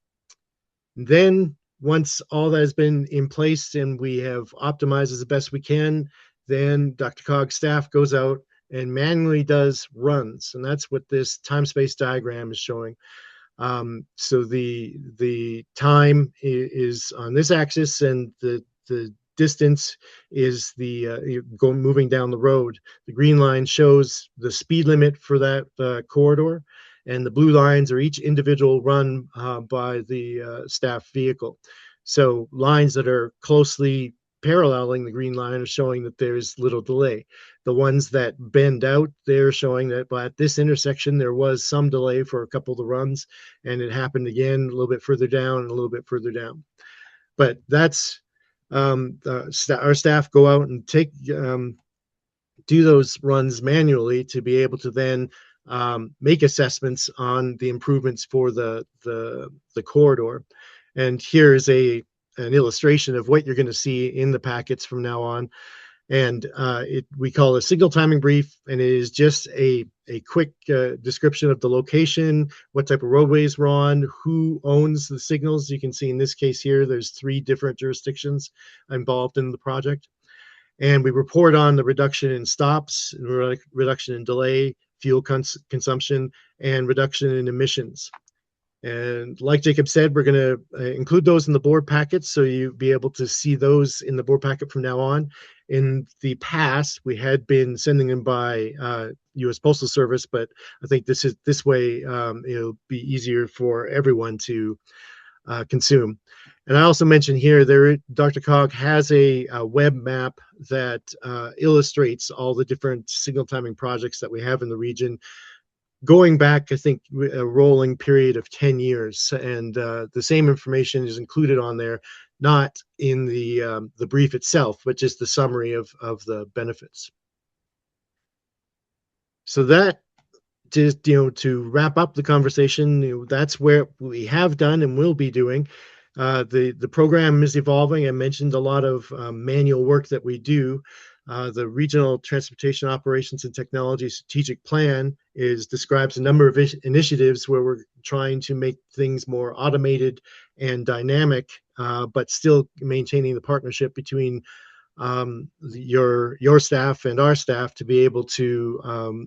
Then once all that has been in place and we have optimized as the best we can, then DRCOG staff goes out and manually does runs. And that's what this time-space diagram is showing. So the time is on this axis and the distance is moving down the road. The green line shows the speed limit for that corridor, and the blue lines are each individual run by the staff vehicle. So lines that are closely paralleling the green line are showing that there's little delay. The ones that bend out, they're showing that at this intersection, there was some delay for a couple of the runs, and it happened again a little bit further down and a little bit further down. But that's our staff go out and do those runs manually to be able to then make assessments on the improvements for the corridor. And here is an illustration of what you're going to see in the packets from now on. And we call it a signal timing brief, and it is just a quick description of the location, what type of roadways we're on, who owns the signals. You can see in this case here, there's 3 different jurisdictions involved in the project. And we report on the reduction in stops, reduction in delay, fuel consumption, and reduction in emissions. And like Jacob said, we're going to include those in the board packets, so you'll be able to see those in the board packet from now on. In the past, we had been sending them by U.S. Postal Service, but I think this way it'll be easier for everyone to consume. And I also mentioned here, DRCOG has a web map that illustrates all the different signal timing projects that we have in the region, going back, I think, a rolling period of 10 years. And the same information is included on there, not in the brief itself, but just the summary of the benefits. So that just, to wrap up the conversation, that's where we have done and will be doing. The program is evolving. I mentioned a lot of manual work that we do. The Regional Transportation Operations and Technology Strategic Plan describes a number of initiatives where we're trying to make things more automated and dynamic, but still maintaining the partnership between your staff and our staff to be able to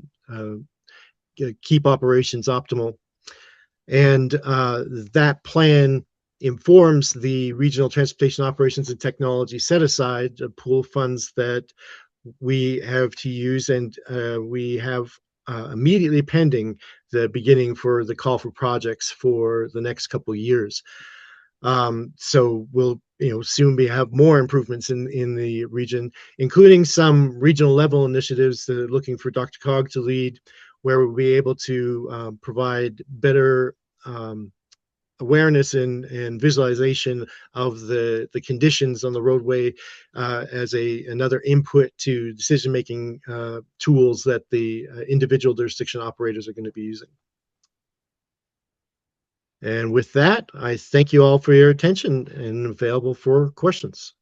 keep operations optimal. And that plan informs the Regional Transportation Operations and Technology set aside pool funds that we have to use, and we have immediately pending the beginning for the call for projects for the next couple of years. So we'll soon have more improvements in the region, including some regional level initiatives that are looking for DRCOG to lead, where we'll be able to provide better awareness and visualization of the conditions on the roadway as another input to decision-making tools that the individual jurisdiction operators are going to be using. And with that, I thank you all for your attention and available for questions.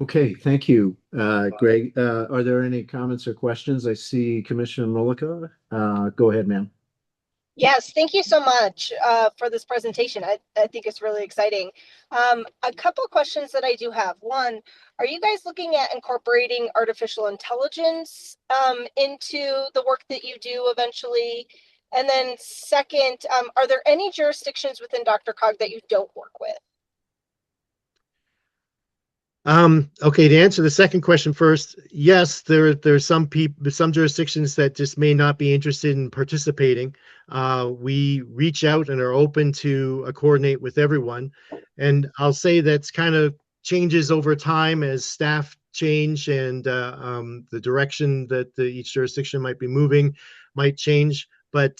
Okay, thank you, Greg. Are there any comments or questions? I see Commissioner Mullica. Go ahead, ma'am. Yes, thank you so much for this presentation. I think it's really exciting. A couple of questions that I do have. One, are you guys looking at incorporating artificial intelligence into the work that you do eventually? And then second, are there any jurisdictions within DRCOG that you don't work with? Okay, to answer the second question first, yes, there's some jurisdictions that just may not be interested in participating. We reach out and are open to coordinate with everyone. And I'll say that's kind of changes over time as staff change and the direction that each jurisdiction might be moving might change. But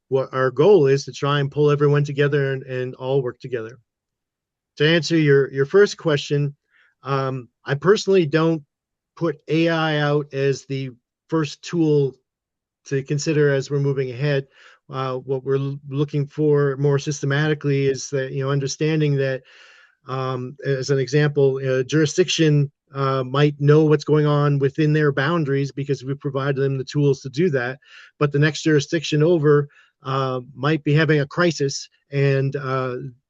what our goal is to try and pull everyone together and all work together. To answer your first question, I personally don't put AI out as the first tool to consider as we're moving ahead. What we're looking for more systematically is that, understanding that, as an example, a jurisdiction might know what's going on within their boundaries because we provide them the tools to do that. But the next jurisdiction over might be having a crisis, and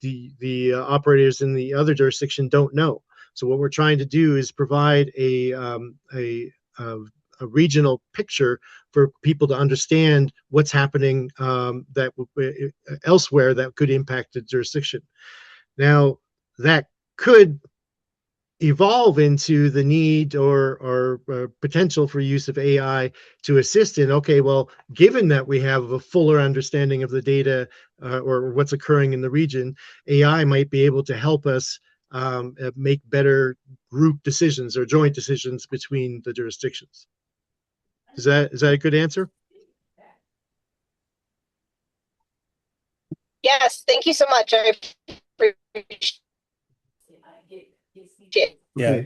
the operators in the other jurisdiction don't know. So what we're trying to do is provide a regional picture for people to understand what's happening elsewhere that could impact the jurisdiction. Now, that could evolve into the need or potential for use of AI to assist in, okay, well, given that we have a fuller understanding of the data or what's occurring in the region, AI might be able to help us make better group decisions or joint decisions between the jurisdictions. Is that a good answer? Yes, thank you so much. I appreciate it. Yeah.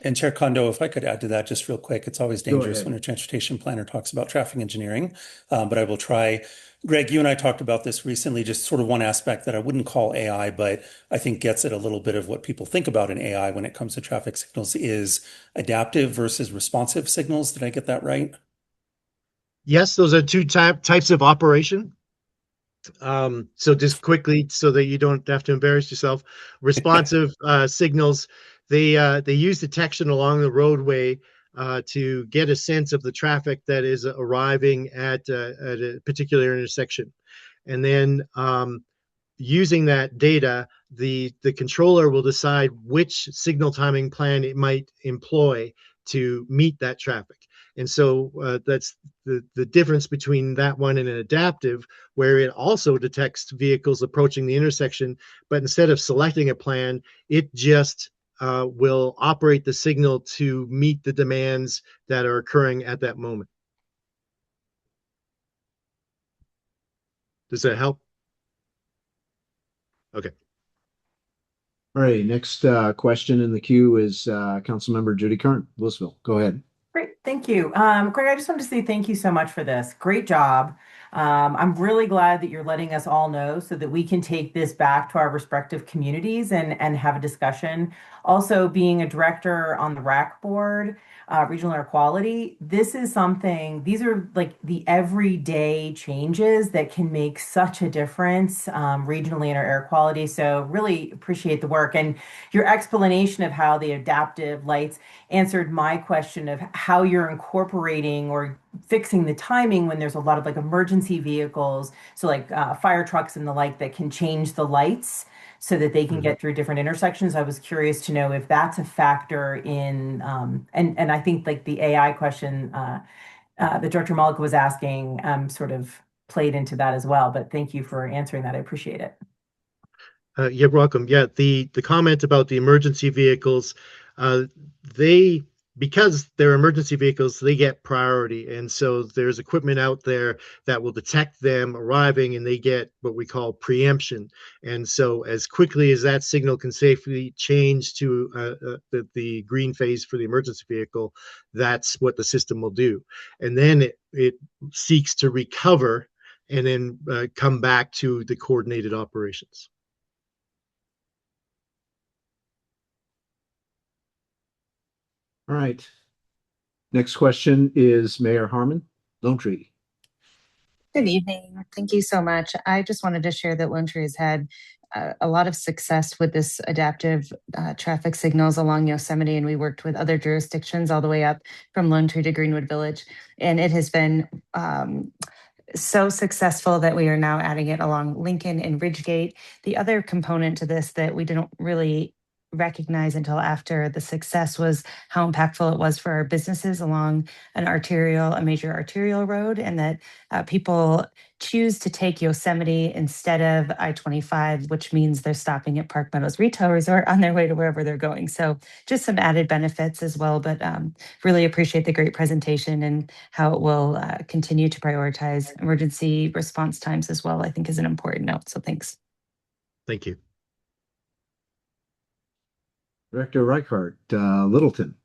And Chair Kondo, if I could add to that just real quick, it's always dangerous when a transportation planner talks about traffic engineering, but I will try. Greg, you and I talked about this recently, just sort of one aspect that I wouldn't call AI, but I think gets at a little bit of what people think about in AI when it comes to traffic signals is adaptive versus responsive signals. Did I get that right? Yes, those are two types of operation. So just quickly, so that you don't have to embarrass yourself, responsive signals, they use detection along the roadway to get a sense of the traffic that is arriving at a particular intersection. And then using that data, the controller will decide which signal timing plan it might employ to meet that traffic. And so that's the difference between that one and an adaptive, where it also detects vehicles approaching the intersection, but instead of selecting a plan, it just will operate the signal to meet the demands that are occurring at that moment. Does that help? Okay. All right, next question in the queue is Councilmember Judy Kern, Louisville. Go ahead. Great. Thank you. Greg, I just wanted to say thank you so much for this. Great job. I'm really glad that you're letting us all know so that we can take this back to our respective communities and have a discussion. Also, being a director on the RAC board, Regional Air Quality, this is something, these are like the everyday changes that can make such a difference regionally in our air quality. So really appreciate the work and your explanation of how the adaptive lights answered my question of how you're incorporating or fixing the timing when there's a lot of like emergency vehicles, so like fire trucks and the like that can change the lights so that they can get through different intersections. I was curious to know if that's a factor in, and I think like the AI question that Director Malika was asking sort of played into that as well. But thank you for answering that. I appreciate it. You're welcome. Yeah, the comment about the emergency vehicles, uh, they because they're emergency vehicles, they get priority, and so there's equipment out there that will detect them arriving, and they get what we call preemption. And so, as quickly as that signal can safely change to the green phase for the emergency vehicle, that's what the system will do, and then it seeks to recover and then come back to the coordinated operations. All right. Next question is Mayor Harmon, Lone Tree. Good evening. Thank you so much. I just wanted to share that Lone Tree has had a lot of success with this adaptive traffic signals along Yosemite, and we worked with other jurisdictions all the way up from Lone Tree to Greenwood Village. And it has been so successful that we are now adding it along Lincoln and Ridgegate. The other component to this that we didn't really recognize until after the success was how impactful it was for our businesses along a major arterial road, and that people choose to take Yosemite instead of I-25, which means they're stopping at Park Meadows Retail Resort on their way to wherever they're going. So just some added benefits as well, but really appreciate the great presentation and how it will continue to prioritize emergency response times as well, I think is an important note. So thanks. Thank you. Director Reichart, Littleton.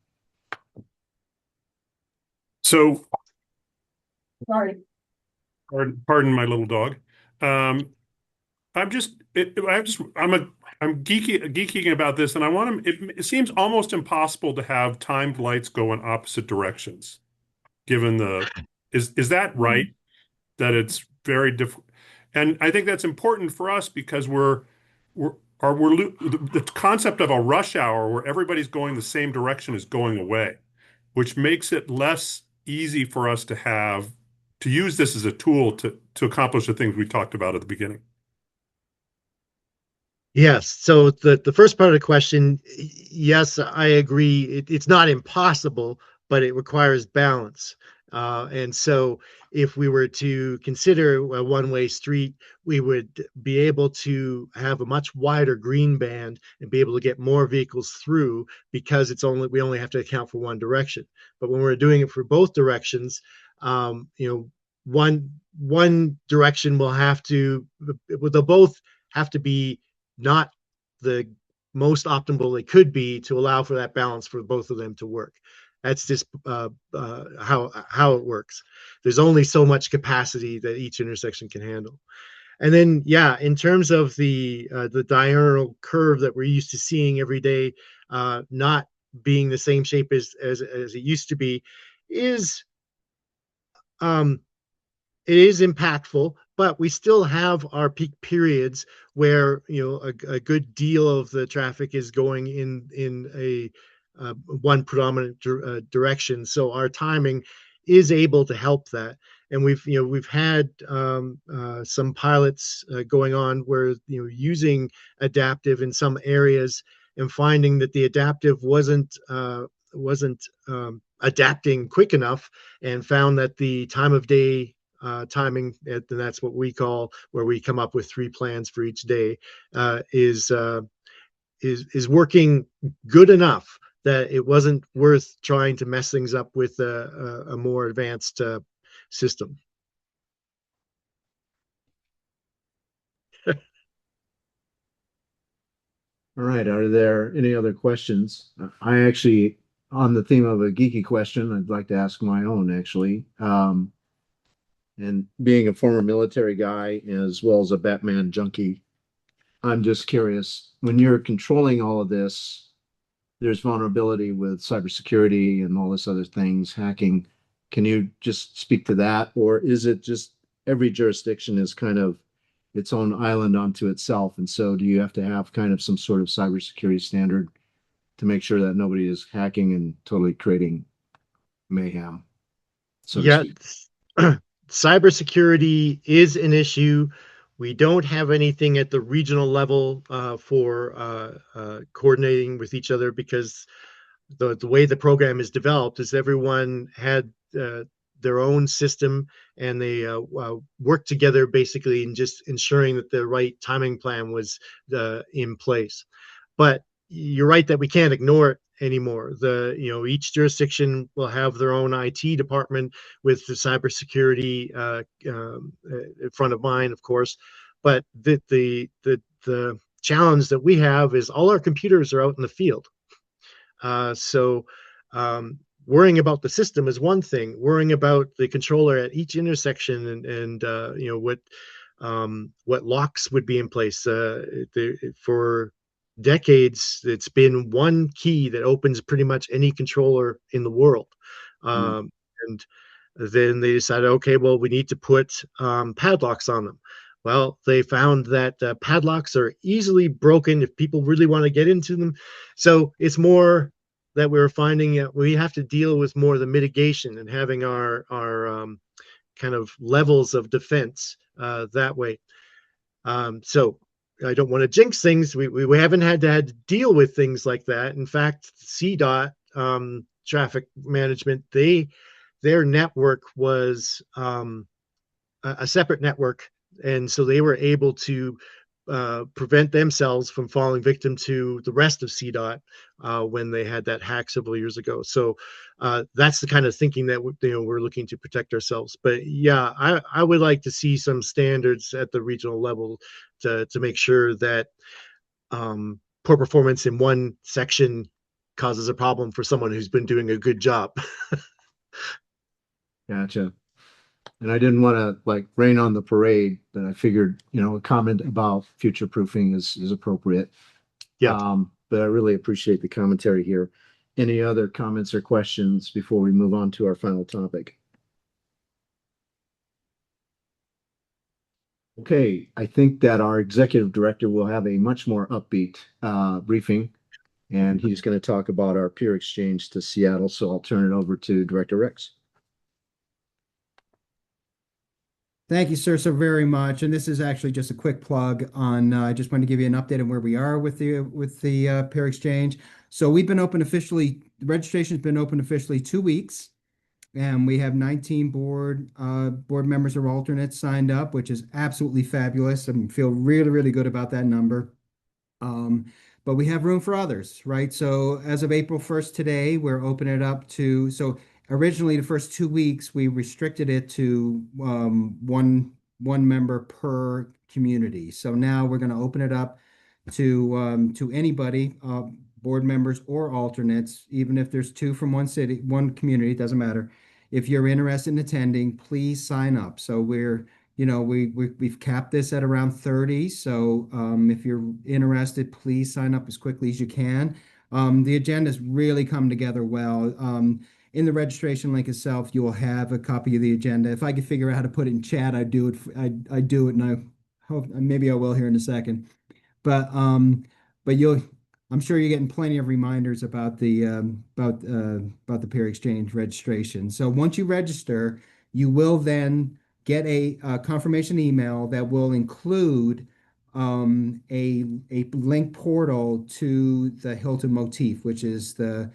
So, Sorry. pardon my little dog. I'm geeking about this, and I want to. It seems almost impossible to have timed lights go in opposite directions, given is that right? That it's very different, and I think that's important for us because the concept of a rush hour where everybody's going the same direction is going away, which makes it less easy for us to use this as a tool to accomplish the things we talked about at the beginning. Yes. So the first part of the question, yes, I agree. It's not impossible, but it requires balance. And so if we were to consider a one-way street, we would be able to have a much wider green band and be able to get more vehicles through because we only have to account for one direction. But when we're doing it for both directions, one direction they'll both have to be not the most optimal they could be to allow for that balance for both of them to work. That's just how it works. There's only so much capacity that each intersection can handle. And then, yeah, in terms of the diurnal curve that we're used to seeing every day, not being the same shape as it used to be, is it is impactful, but we still have our peak periods where a good deal of the traffic is going in a one predominant direction. So our timing is able to help that, and we've had some pilots going on where using adaptive in some areas and finding that the adaptive wasn't adapting quick enough, and found that the time of day timing, and that's what we call where we come up with 3 plans for each day, is working good enough that it wasn't worth trying to mess things up with a more advanced system. All right. Are there any other questions? I actually on the theme of a geeky question, I'd like to ask my own actually. And being a former military guy as well as a Batman junkie, I'm just curious, when you're controlling all of this, there's vulnerability with cybersecurity and all this other things, hacking. Can you just speak to that? Or is it just every jurisdiction is kind of its own island unto itself? And so do you have to have kind of some sort of cybersecurity standard to make sure that nobody is hacking and totally creating mayhem, so to Yeah, speak? cybersecurity is an issue. We don't have anything at the regional level for coordinating with each other because the way the program is developed is everyone had their own system and they worked together basically in just ensuring that the right timing plan was in place. But you're right that we can't ignore it anymore. Each jurisdiction will have their own IT department with the cybersecurity in front of mind, of course. But the challenge that we have is all our computers are out in the field. So worrying about the system is one thing. Worrying about the controller at each intersection and what locks would be in place. For decades, it's been one key that opens pretty much any controller in the world. And then they decided, okay, well, we need to put padlocks on them. Well, they found that padlocks are easily broken if people really want to get into them. So it's more that we're finding we have to deal with more of the mitigation and having our kind of levels of defense that way. So I don't want to jinx things. We haven't had to deal with things like that. In fact, CDOT traffic management, their network was a separate network, and so they were able to prevent themselves from falling victim to the rest of CDOT when they had that hack several years ago. So that's the kind of thinking that we're looking to protect ourselves. But yeah, I would like to see some standards at the regional level to make sure that poor performance in one section causes a problem for someone who's been doing a good job. Gotcha. And I didn't want to like rain on the parade, but I figured, a comment about future proofing is appropriate. Yeah. But I really appreciate the commentary here. Any other comments or questions before we move on to our final topic? Okay, I think that our executive director will have a much more upbeat briefing, and he's going to talk about our peer exchange to Seattle. So I'll turn it over to Director Rex. Thank you, sir, so very much. And this is actually just a quick plug on. I just wanted to give you an update on where we are with the peer exchange. So we've been open officially. The registration's been open officially 2 weeks, and we have 19 board members or alternates signed up, which is absolutely fabulous. I feel really, really good about that number. But we have room for others, right? So as of April 1st today, we're opening it up to so. Originally, the first 2 weeks, we restricted it to one member per community. So now we're going to open it up to anybody, board members or alternates, even if there's two from one city, one community, it doesn't matter. If you're interested in attending, please sign up. So we've capped this at around 30. So if you're interested, please sign up as quickly as you can. The agenda's really come together well. In the registration link itself, you will have a copy of the agenda. If I could figure out how to put it in chat, I'd do it. I'd do it, and I hope maybe I will here in a second. But I'm sure you're getting plenty of reminders about the peer exchange registration. So once you register, you will then get a confirmation email that will include a link portal to the Hilton Motif, which is the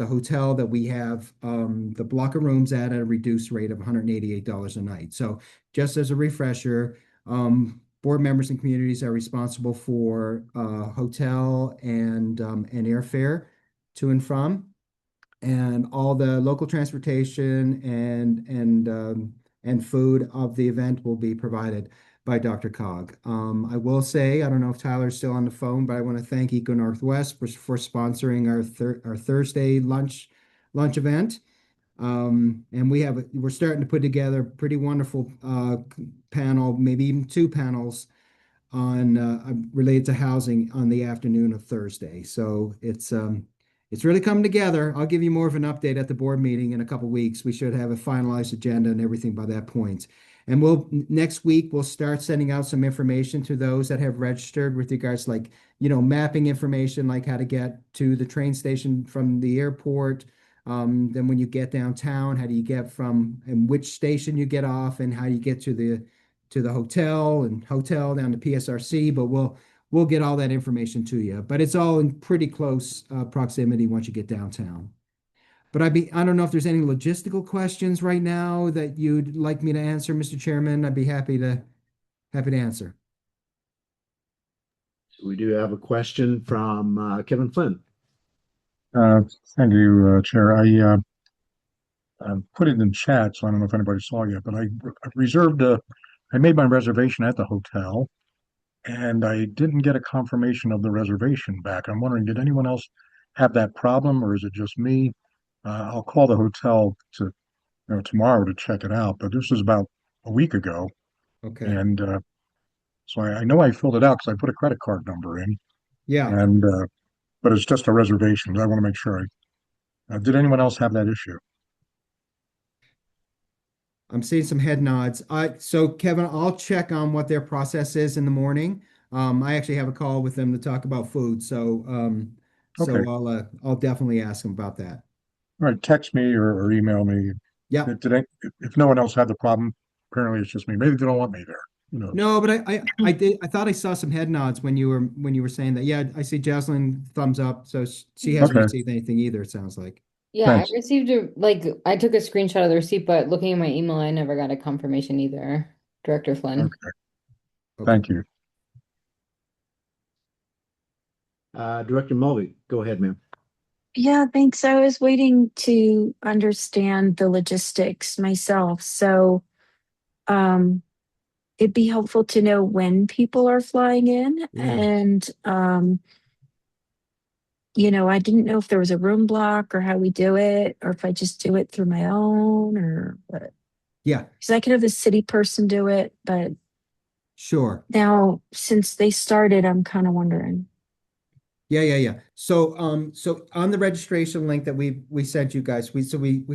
hotel that we have the block of rooms at a reduced rate of $188 a night. So just as a refresher, board members and communities are responsible for hotel and airfare to and from, and all the local transportation and food of the event will be provided. by DRCOG. I will say, I don't know if Tyler's still on the phone, but I want to thank Eco Northwest for sponsoring our Thursday lunch event. And we're starting to put together a pretty wonderful panel, maybe even two panels on related to housing on the afternoon of Thursday. So it's really coming together. I'll give you more of an update at the board meeting in a couple weeks. We should have a finalized agenda and everything by that point. And next week we'll start sending out some information to those that have registered with regards like, mapping information, like how to get to the train station from the airport. Then when you get downtown, how do you get from and which station you get off and how you get to the hotel and hotel down to PSRC, but we'll get all that information to you. But it's all in pretty close proximity once you get downtown. But I don't know if there's any logistical questions right now that you'd like me to answer, Mr. Chairman. I'd be happy to answer. So we do have a question from Kevin Flynn. Thank you, Chair. I put it in chat, so I don't know if anybody saw yet, but I I made my reservation at the hotel, and I didn't get a confirmation of the reservation back. I'm wondering, did anyone else have that problem, or is it just me? I'll call the hotel tomorrow to check it out, but this was about a week ago, Okay. and so I know I filled it out because I put a credit card number in, Yeah. and but it's just a reservation. I want to make sure did anyone else have that issue? I'm seeing some head nods. So Kevin, I'll check on what their process is in the morning. I actually have a call with them to talk about food, so Okay. I'll definitely ask them about that. All right, text me or email me. Yeah. If no one else had the problem, apparently it's just me. Maybe they don't want me there. No, but I thought I saw some head nods when you were saying that. Yeah, I see Jocelyn thumbs up, so she hasn't Okay. received anything either, it sounds like. Yeah, Thanks. I received I took a screenshot of the receipt, but looking at my email, I never got a confirmation either. Director Flynn. Okay. Thank you. Director Mulvey, go ahead, ma'am. Yeah, thanks. I was waiting to understand the logistics myself. So, it'd be helpful to know when people are flying in. Yeah. And, I didn't know if there was a room block or how we do it, or if I just do it through my own or what. Yeah, Because I could have a city person do it, but sure. now since they started, I'm kind of wondering. Yeah. So so on the registration link that we sent you guys, we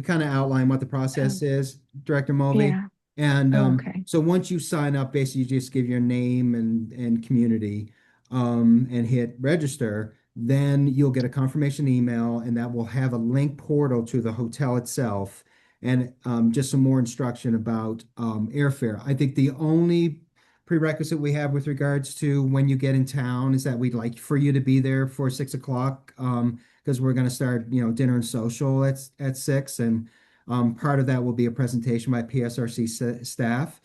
kind of outline what the process is, Director Mulvey. Yeah. And Okay. so once you sign up, basically you just give your name and community and hit register, then you'll get a confirmation email and that will have a link portal to the hotel itself and just some more instruction about airfare. I think the only prerequisite we have with regards to when you get in town is that we'd like for you to be there for 6 o'clock because we're going to start dinner and social at 6, and part of that will be a presentation by PSRC staff.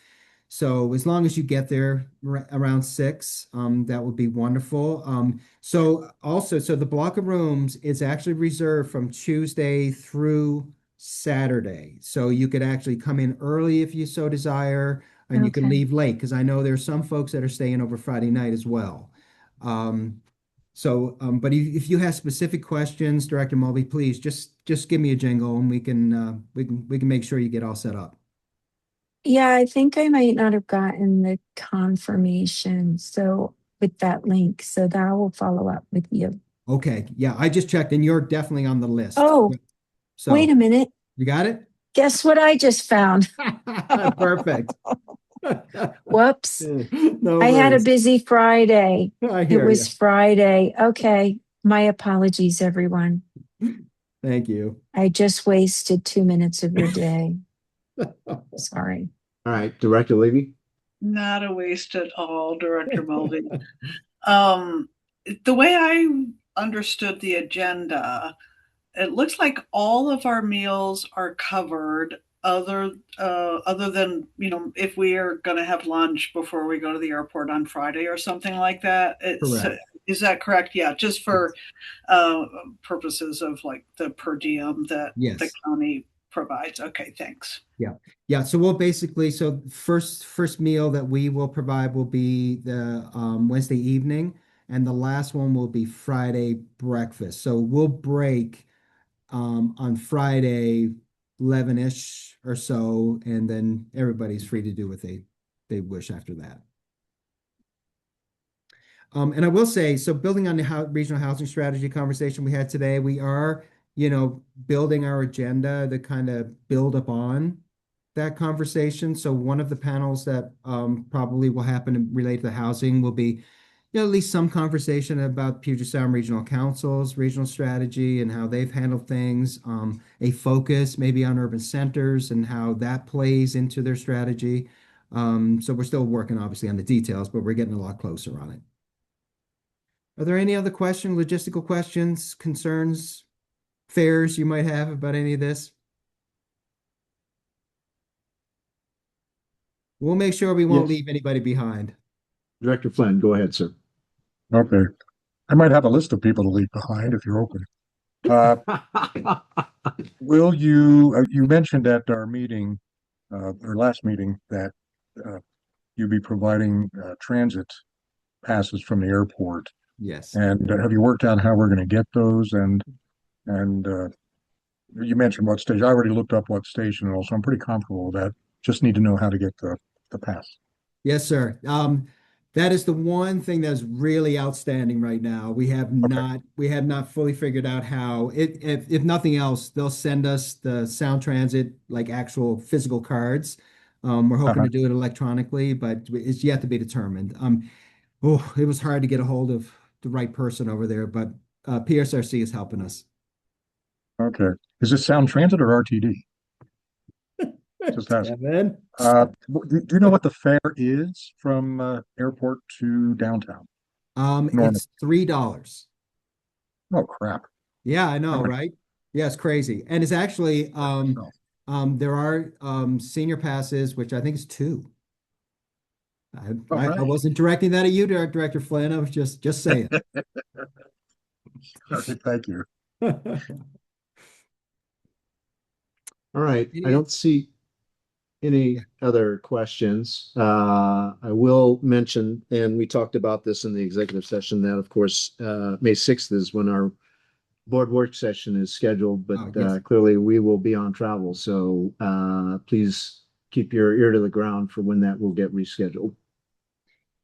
So as long as you get there around 6, that would be wonderful. So the block of rooms is actually reserved from Tuesday through Saturday. So you could actually come in early if you so desire, and you can Okay. leave late because I know there's some folks that are staying over Friday night as well. But if you have specific questions, Director Mulvey, please just give me a jingle and we can make sure you get all set up. Yeah, I think I might not have gotten the confirmation. So with that link, so that I will follow up with you. Okay, yeah, I just checked and you're definitely on the list. Oh, So wait a minute. you got it? Guess what I just found? Perfect. Whoops. No I had a worries. busy Friday. I It hear was you. Friday. Okay. My apologies, everyone. Thank you. I just wasted 2 minutes of your day. Sorry. All right, Director Levy. Not a waste at all, Director Mulvey. The way I understood the agenda, it looks like all of our meals are covered other than, if we are going to have lunch before we go to the airport on Friday or something like that. Correct. Is that correct? Yeah, just for purposes of like the per diem that the Yes. county provides. Okay, thanks. Yeah. So we'll basically, so first meal that we will provide will be the Wednesday evening, and the last one will be Friday breakfast. So we'll break on Friday 11-ish or so, and then everybody's free to do what they wish after that. And I will say, so building on the regional housing strategy conversation we had today, we are, building our agenda to kind of build upon that conversation. So one of the panels that probably will happen related to housing will be, at least some conversation about Puget Sound Regional Council's regional strategy and how they've handled things, a focus maybe on urban centers and how that plays into their strategy. So we're still working obviously on the details, but we're getting a lot closer on it. Are there any other questions, logistical questions, concerns, fears you might have about any of this? We'll make sure we won't leave anybody behind. Director Flynn, go ahead, sir. Okay. I might have a list of people to leave behind if you're open. Will you, you mentioned at our meeting, or last meeting, that you'll be providing transit passes from the airport. Yes. And have you worked out how we're going to get those? And you mentioned what stage. I already looked up what station, and also I'm pretty comfortable with that. Just need to know how to get the pass. Yes, sir. That is the one thing that's really outstanding right now. We have not fully figured out how. If nothing else, they'll send us the Sound Transit like actual physical cards. We're hoping to do it electronically, but it's yet to be determined. It was hard to get a hold of the right person over there, but PSRC is helping us. Okay. Is this Sound Transit or RTD? Just asking. Kevin? Do you know what the fare is from airport to downtown? It's $3. Oh, crap. Yeah, I know, right? Yeah, it's crazy. And it's actually there are senior passes, which I think is $2. I wasn't directing that at you, Director Flynn. I was just saying. Okay, thank you. All right. I don't see any other questions. I will mention, and we talked about this in the executive session, that of course, May 6th is when our board work session is scheduled, but clearly we will be on travel. So please keep your ear to the ground for when that will get rescheduled.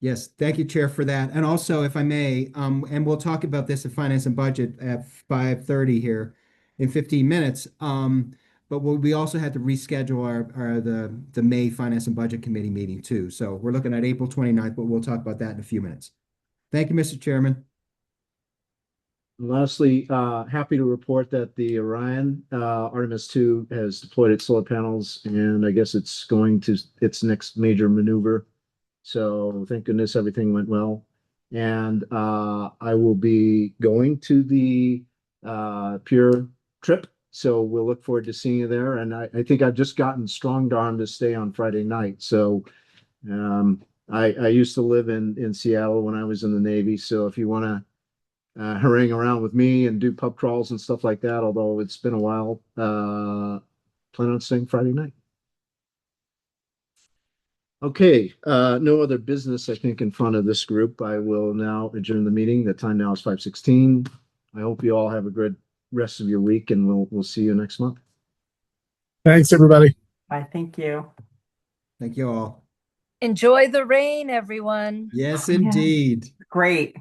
Yes, thank you, Chair, for that. And also, if I may, and we'll talk about this in Finance and Budget at 5:30 here in 15 minutes. But we also had to reschedule the May Finance and Budget Committee meeting too. So we're looking at April 29th, but we'll talk about that in a few minutes. Thank you, Mr. Chairman. Lastly, happy to report that the Orion Artemis 2 has deployed its solar panels, and I guess it's going to its next major maneuver. So thank goodness everything went well. And I will be going to the Pure trip. So we'll look forward to seeing you there. And I think I've just gotten strong arm to stay on Friday night. So I used to live in Seattle when I was in the Navy. So if you want to harangue around with me and do pub crawls and stuff like that, although it's been a while, plan on staying Friday night. Okay, no other business, I think, in front of this group. I will now adjourn the meeting. The time now is 5:16. I hope you all have a good rest of your week, and we'll see you next month. Thanks, everybody. Bye. Thank you. Thank you all. Enjoy the rain, everyone. Yes, indeed. Great.